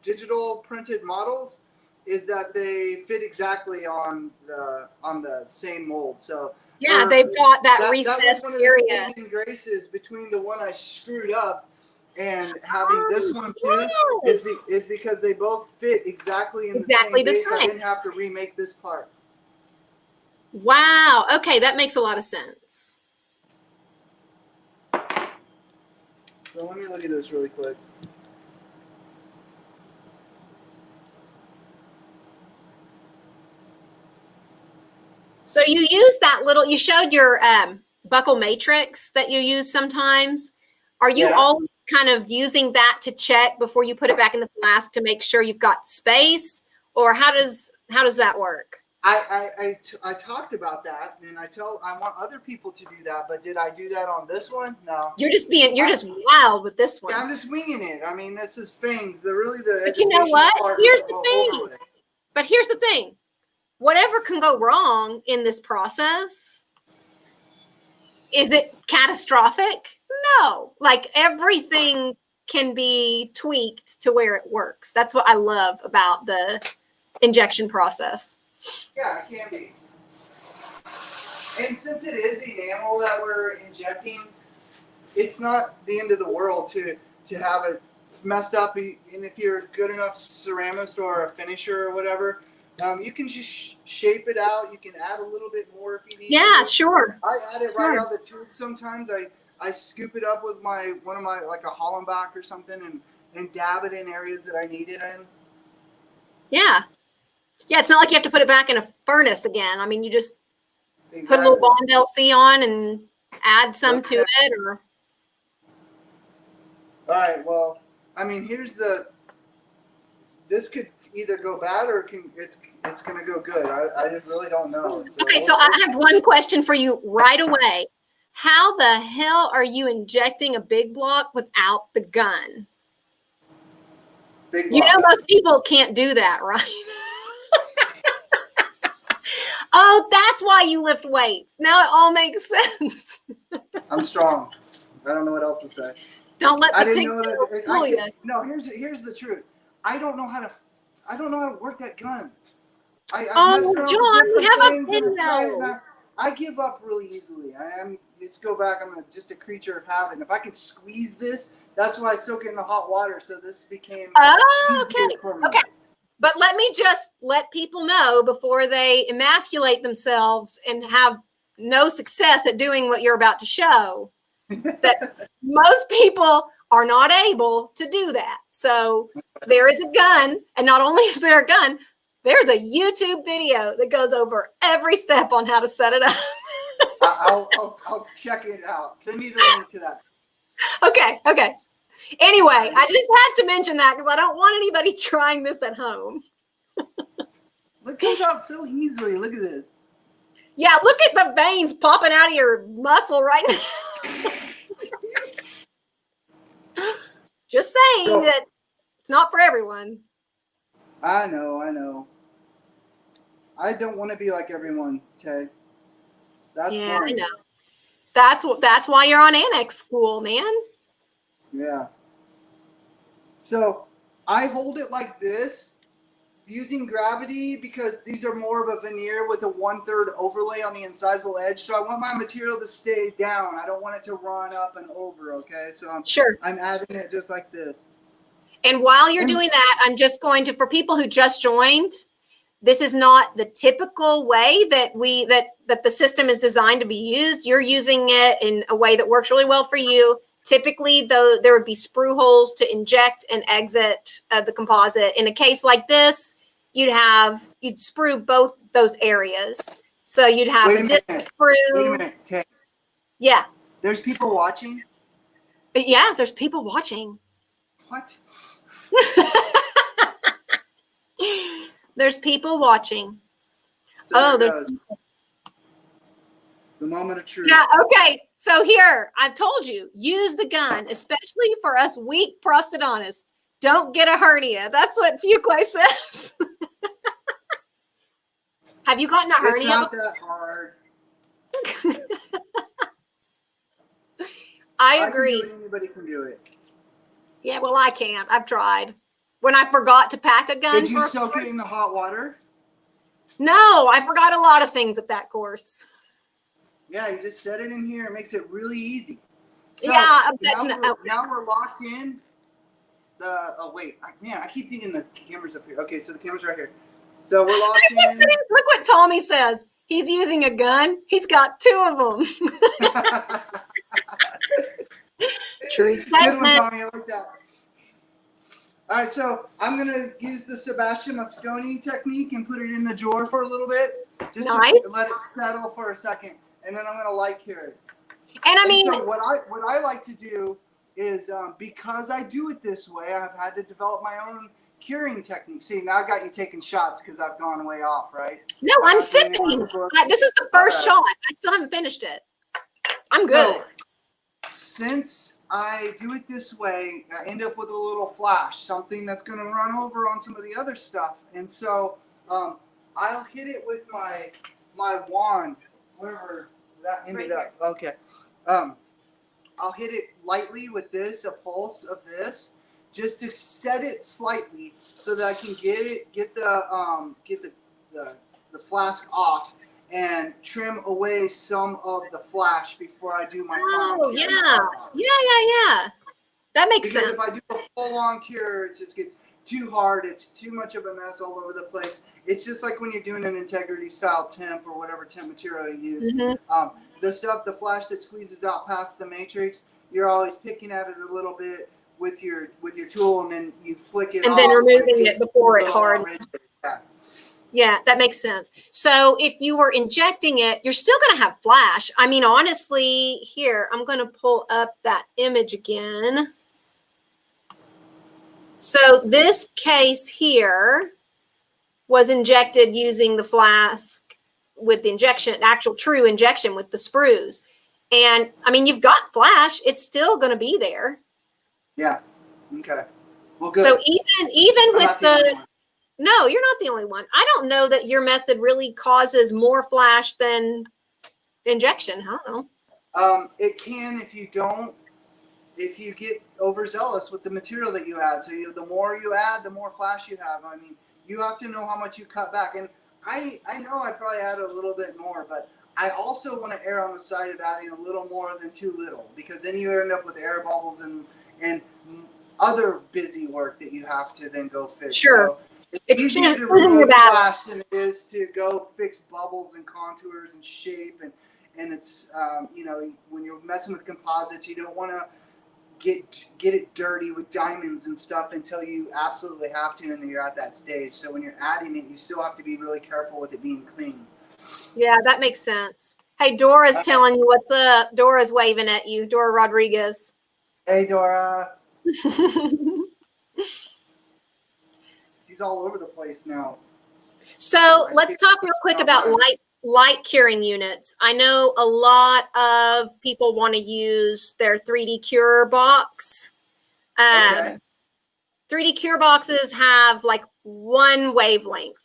digital printed models is that they fit exactly on the same mold. So Yeah, they've got that was recessed one of area. the saving graces between the one I screwed up and having this one too, Yes. is because they both fit exactly in Exactly the the same base. I same. didn't have to remake this part. Wow. Okay, that makes a lot of sense. So let me look at this really quick. So you use that little, you showed your buckle matrix that you use sometimes. Are you always kind of using that to check before you put it back in the flask to make sure you've got space? Or how does that work? I talked about that, and I want other people to do that, but did I do that on this one? No. You're just wild with this one. Yeah, I'm just winging it. I mean, this is Fangs. The But you know what? Here's the thing. With. But here's the thing. Whatever can go wrong in this process, is it catastrophic? No. Like everything can be tweaked to where it works. That's what I love about the injection process. Yeah, it can be. And since it is enamel that we're injecting, it's not the end of the world to have it messed up. And if you're a good enough ceramist or a finisher or whatever, you can just shape it out. You can add a little bit more if you need. Yeah, sure. I add it right out of the tube sometimes. I scoop it up with one of my like a Hollenbach or something and dab it in areas that I need it in. Yeah. Yeah, it's not like you have to put it back in a furnace again. I mean, you just put a little Bond LC on and add some to it. Or. All right, well, I mean, this could either go bad or it's going to go good. I just really don't know. So okay, so I have one question for you right away. How the hell are you injecting a big block without the gun? Big block. You know most people can't do that, right? Oh, that's why you lift weights. Now it all makes sense. I'm strong. I don't know what else to say. Don't let the pig fool you. No, here's the truth. I don't know how to work that gun. John, we have a video. I give up really easily. Let's go back. I'm just a creature of habit. And if I can squeeze this, that's why I soak it in the hot water. So this became okay. For me. Okay. But let me just let people know before they emasculate themselves and have no success at doing what you're about to show that most people are not able to do that. So there is a gun, and not only is there a gun, there's a YouTube video that goes over every step on how to set it up. I'll check it out. Send me the link to that. Okay. Anyway, I just had to mention that because I don't want anybody trying this at home. It comes out so easily. Look at this. Yeah, look at the veins popping out of your muscle right now. Just saying that it's not for everyone. I know. I don't want to be like everyone, Tay. That's yeah, boring. I know. That's why you're on anaxSKOOL, man. Yeah. So I hold it like this, using gravity because these are more of a veneer with a 1/3 overlay on the incisal edge. So I want my material to stay down. I don't want it to run up and over. Okay, so I'm adding it just like this. And while you're doing that, I'm just going to, for people who just joined, this is not the typical way that that the system is designed to be used. You're using it in a way that works really well for you. Typically, though, there would be sprue holes to inject and exit the composite. In a case like this, you'd sprue both those areas. So you'd have a disc sprue. Wait a minute, Tay. Yeah. There's people watching? Yeah, there's people watching. What? There's people watching. So there's the moment of truth. Yeah, okay. So here, I've told you, use the gun, especially for us weak prosthodontists. Don't get a hernia. That's what Fuquay says. Have you gotten a hernia? It's not that hard. I can agree. do it, anybody can do it. Yeah, well, I can't. I've tried. When I forgot to pack a gun. Did you soak it in the hot water? No, I forgot a lot of things at that course. Yeah, you just set it in here. It makes it really easy. So yeah. now we're locked in. Wait, man, I keep thinking the camera's up here. Okay, so the camera's right here. So we're locked in. Look what Tommy says. He's using a gun. He's got 2 of them. True statement. Good one, Tommy. I like that. All right, so I'm going to use the Sebastian Mosconi technique and put it in the drawer for a little bit. Just to let it settle for a second. And then I'm going to light cure it. And I mean, so what I like to do is, because I do it this way, I've had to develop my own curing technique. See, now I got you taking shots because I've gone way off, right? No, I'm sipping. This is the first shot. I still haven't finished it. I'm good. Since I do it this way, I end up with a little flash, something that's going to run over on some of the other stuff. And so I'll hit it with my wand, wherever that ended up. Okay. I'll hit it lightly with a pulse of this, just to set it slightly so that I can get the flask off and trim away some of the flash before I do my final cure. Yeah. That makes sense. Because if I do a full-on cure, it just gets too hard. It's too much of a mess all over the place. It's just like when you're doing an integrity style temp or whatever temp material you use. The flash that squeezes out past the matrix, you're always picking at it a little bit with your tool, and then you flick it off. And then removing it before it hardens. Yeah, that makes sense. So if you were injecting it, you're still going to have flash. I mean, honestly, here, I'm going to pull up that image again. So this case here was injected using the Flask with the injection, actual true injection with the sprues. And I mean, you've got flash. It's still going to be there. Yeah. Okay. Well, good. So even with no, you're not the only one. I don't know that your method really causes more flash than injection. I don't know. It can if you get overzealous with the material that you add. So the more you add, the more flash you have. I mean, you have to know how much you cut back. And I know I probably add a little bit more, but I also want to err on the side of adding a little more than too little, because then you end up with air bubbles and other busy work that you have to then go fix. Sure. So it's easier to remove flash than it is to go fix bubbles and contours and shape. And it's, when you're messing with composites, you don't want to get it dirty with diamonds and stuff until you absolutely have to, and then you're at that stage. So when you're adding it, you still have to be really careful with it being clean. Yeah, that makes sense. Hey, Dora's telling you what's up. Dora's waving at you. Dora Rodriguez. Hey, Dora. She's all over the place now. So let's talk real quick about light curing units. I know a lot of people want to use their 3D Cure box. 3D Cure boxes have like one wavelength,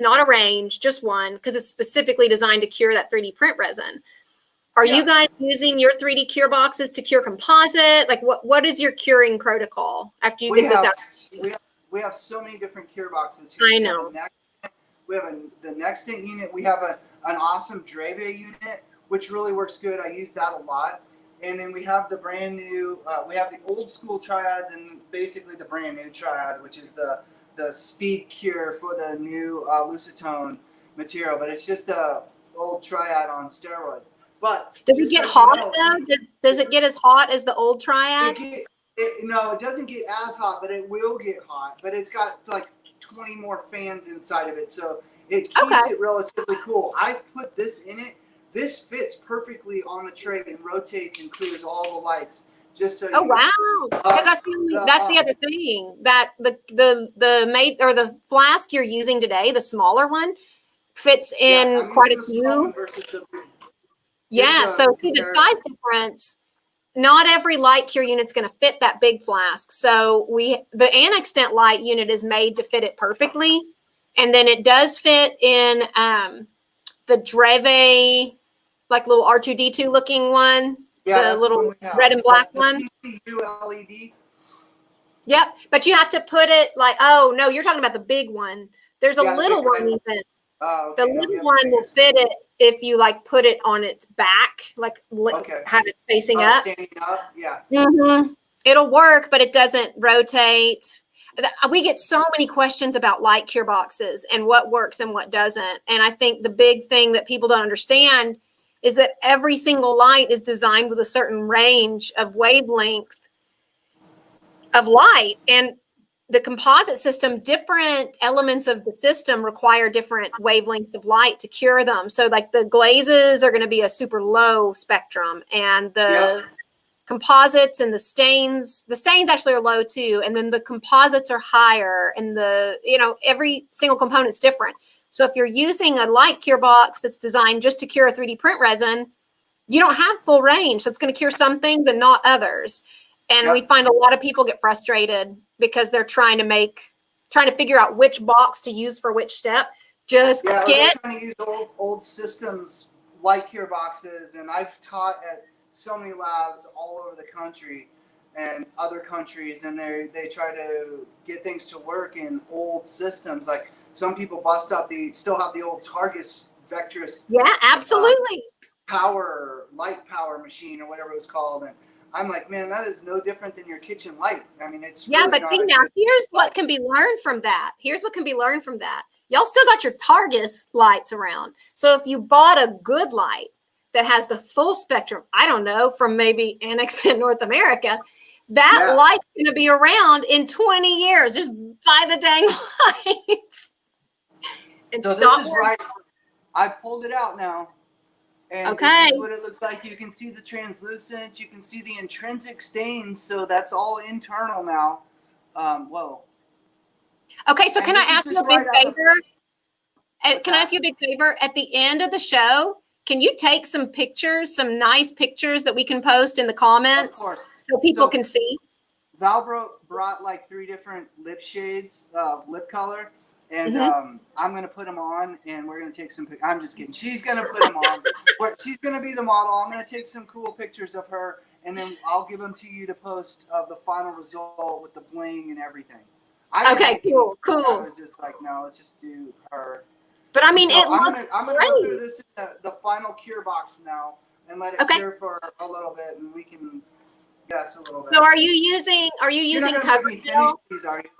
not a range, just one, because it's specifically designed to cure that 3D print resin. Are you guys using your 3D Cure boxes to cure composite? Like what is your curing protocol after you get this out? We have so many different cure boxes here. I know. We have the NeXTint unit. We have an awesome Dreve unit, which really works good. I use that a lot. And then we have the brand new, we have the old school triad and basically the brand new triad, which is the speed cure for the new Lucitone material. But it's just the old triad on steroids. But does it get hot though? Does it get as hot as the old triad? No, it doesn't get as hot, but it will get hot. But it's got like 20 more fans inside of it, so it keeps it relatively cool. I put this in it. This fits perfectly on the tray and rotates and clears all the lights. Just so. Wow! Because that's the other thing, that the Flask you're using today, the smaller one, fits in quite a few. Yeah. So see the size difference. Not every light cure unit's going to fit that big flask. So the anaxSKOOL light unit is made to fit it perfectly. And then it does fit in the Dreve, like little R2D2 looking one, Yeah, the that's little one we have. red and black The one. PCU LED. Yep, but you have to put it like, oh no, you're talking about the big one. There's a Yeah, the little big one one. even. Okay, The no, we little have one the will biggest. fit it if you like put it on its back, like Okay. have it facing up. Standing up, yeah. It'll work, but it doesn't rotate. We get so many questions about light cure boxes and what works and what doesn't. And I think the big thing that people don't understand is that every single light is designed with a certain range of wavelength of light. And the composite system, different elements of the system require different wavelengths of light to cure them. So like the glazes are going to be a super low spectrum, and the composites and the stains actually are low too. And then the composites are higher, and every single component's different. So if you're using a light cure box that's designed just to cure a 3D print resin, you don't have full range. So it's going to cure some things and not others. And we find a lot of people get frustrated because they're trying to figure out which box to use for which step. Just they're trying to use old systems, light cure boxes, and I've taught at so many labs all over the country and other countries, and they try to get things to work in old systems. Like some people still have the old Targus Vectress. Yeah, absolutely. Light power machine or whatever it was called. And I'm like, man, that is no different than your kitchen light. I mean, it's really but see, now here's what can be learned from that. Y'all still got your Targus lights around. So if you bought a good light that has the full spectrum, I don't know, from maybe Annex in North America, that light's going to be around in 20 years. Just buy the dang lights. So this is right. I pulled it out now. And this is what it looks like. You can see the translucent. You can see the intrinsic stains. So that's all internal now. Whoa. Okay, so can I ask you a big favor? Can I ask you a big favor? At the end of the show, can you take some pictures, some nice pictures that we can post in the comments so people can see? Val brought like 3 different lip shades of lip color. And I'm going to put them on, and we're going to take some pictures. I'm just kidding. She's going to put them on. She's going to be the model. I'm going to take some cool pictures of her, and then I'll give them to you to post of the final result with the bling and everything. Cool. I was just like, no, let's just do her. But I mean, I'm going to go through this in the final cure box now and let it cure for a little bit, and we can guess a little bit. So are you using cover gel? These, are you?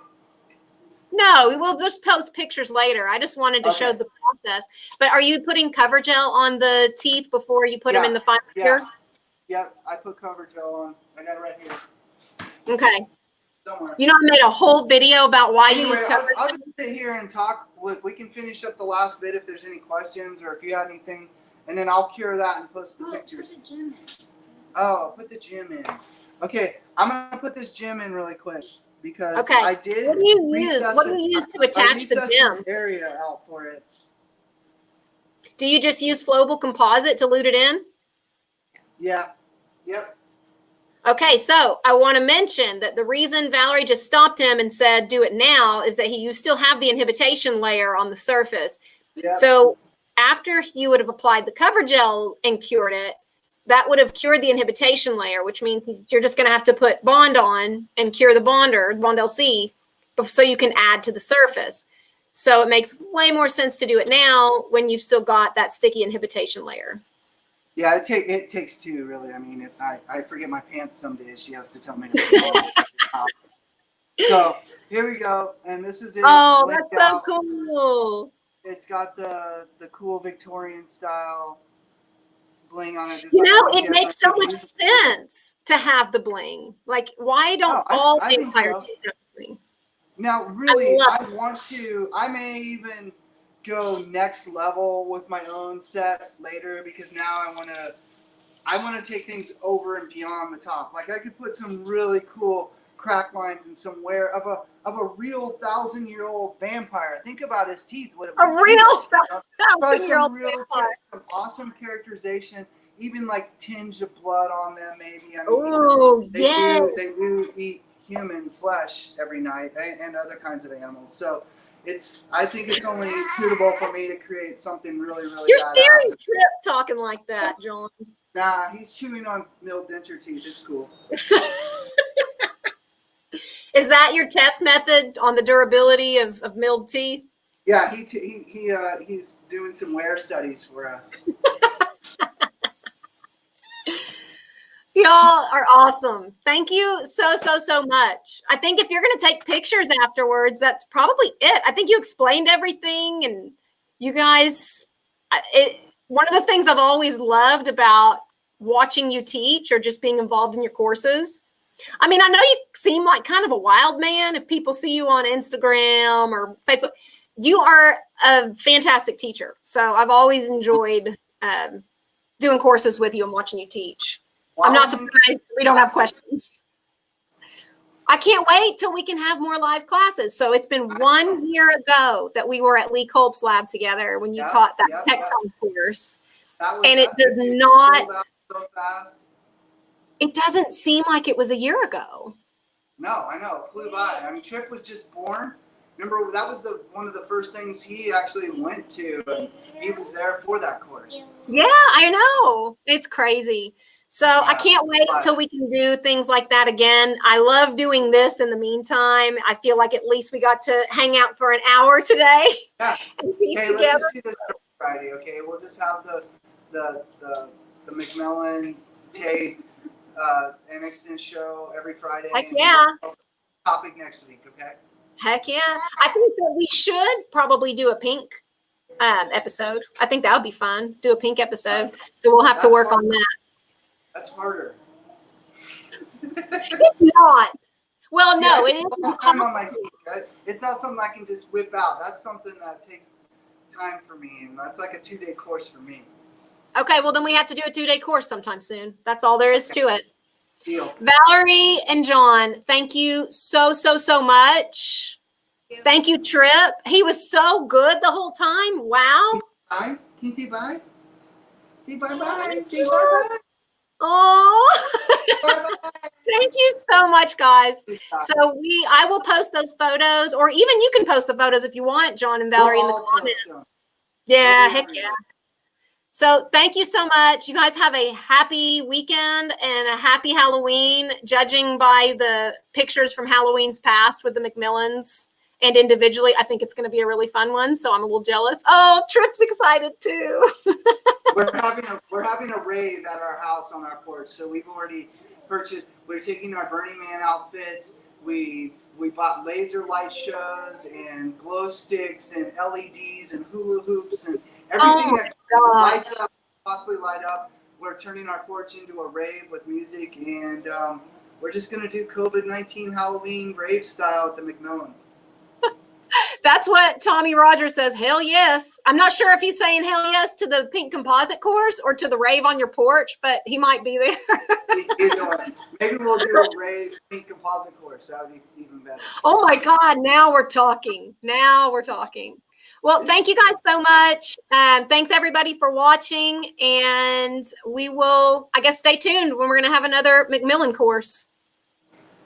No, we'll just post pictures later. I just wanted to show the process. But are you putting cover gel on the teeth before you put them in the final cure? Yeah, I put cover gel on. I got it right here. Okay. Somewhere. You know, I made a whole video about why you use cover gel. I'll just sit here and talk. We can finish up the last bit if there's any questions or if you have anything, and then I'll cure that and post the pictures. Put the gym in. Oh, put the gym in. Okay, I'm going to put this gym in really quick. Because I did. What do you use? What do you use to attach the gem? Area out for it. Do you just use flowable composite to lute it in? Yeah. Yep. Okay, so I want to mention that the reason Valerie just stopped him and said do it now is that you still have the inhibition layer on the surface. Yep. So after you would have applied the cover gel and cured it, that would have cured the inhibition layer, which means you're just going to have to put Bond on and cure the Bonder, Bond LC, so you can add to the surface. So it makes way more sense to do it now when you've still got that sticky inhibition layer. Yeah, it takes 2, really. I mean, if I forget my pants some days, she has to tell me to So here we go. And this is it. Oh, that's so cool. It's got the cool Victorian style bling on it. It makes so much sense to have the bling. Like, why don't all vampire teeth have bling? Now, really, I may even go next level with my own set later, because now I want to take things over and beyond the top. Like, I could put some really cool crack lines and some wear of a real 1,000-year-old vampire. Think about his teeth. A real 1,000-year-old vampire. Some awesome characterization, even like tinge of blood on them, maybe. I mean, they do eat human flesh every night and other kinds of animals. So I think it's only suitable for me to create something really, really You're badass. scaring Trip talking like that, John. Nah, he's chewing on milled denture teeth. It's cool. Is that your test method on the durability of milled teeth? Yeah, he's doing some wear studies for us. Y'all are awesome. Thank you so much. I think if you're going to take pictures afterwards, that's probably it. I think you explained everything, and you guys, one of the things I've always loved about watching you teach or just being involved in your courses. I mean, I know you seem like kind of a wild man if people see you on Instagram or Facebook. You are a fantastic teacher. So I've always enjoyed doing courses with you and watching you teach. I'm not surprised we don't have questions. I can't wait till we can have more live classes. So it's been 1 year ago that we were at Lee Kolb's lab together when you taught that tectone course. And it does not, so fast. It doesn't seem like it was a year ago. No, I know, it flew by. I mean, Trip was just born. Remember, that was one of the first things he actually went to, and he was there for that course. Yeah, I know. It's crazy. So I can't wait till we can do things like that again. I love doing this in the meantime. I feel like at least we got to hang out for an hour today and teach together. Let's just do this Friday, okay? We'll just have the McMillan Tay anaxSKOOL show every Friday. Heck yeah. Topic next week, okay? Heck yeah. I think that we should probably do a pink episode. I think that would be fun. Do a pink episode. So we'll have to work on that. That's harder. It's not. Well, no, it is. Time on my feet, right? It's not something I can just whip out. That's something that takes time for me, and that's like a 2-day course for me. Okay, well, then we have to do a 2-day course sometime soon. That's all there is to it. Deal. Valerie and John, thank you so much. Thank you, Trip. He was so good the whole time. Wow. Bye. Can you say bye? Say bye-bye. Say bye-bye. Oh, thank you so much, guys. So I will post those photos, or even you can post the photos if you want, John and Valerie, in the comments. Yeah, heck yeah. So thank you so much. You guys have a happy weekend and a happy Halloween. Judging by the pictures from Halloween's past with the McMillans and individually, I think it's going to be a really fun one. So I'm a little jealous. Oh, Trip's excited too. We're having a rave at our house on our porch. So we've already purchased. We're taking our Burning Man outfits. We bought laser light shows and glow sticks and LEDs and hula hoops and everything that lights up, possibly light up. We're turning our porch into a rave with music, and we're just gonna do COVID-19 Halloween rave style at the McMillans. That's what Tommy Rogers says. Hell yes. I'm not sure if he's saying hell yes to the pink composite course or to the rave on your porch, but he might be there. Either way. Maybe we'll do a rave pink composite course. That would be even better. Oh my God. Now we're talking. Well, thank you guys so much. Thanks everybody for watching. And we will, I guess, stay tuned when we're going to have another McMillan course.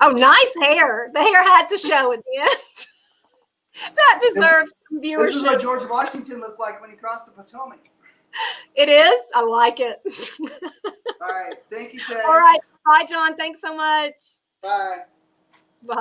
Oh, nice hair. The hair had to show at the end. That deserves some viewership. This is what George Washington looked like when he crossed the Potomac. It is? I like it. All right. Thank you, Ted. All right. Bye, John. Thanks so much. Bye. Bye.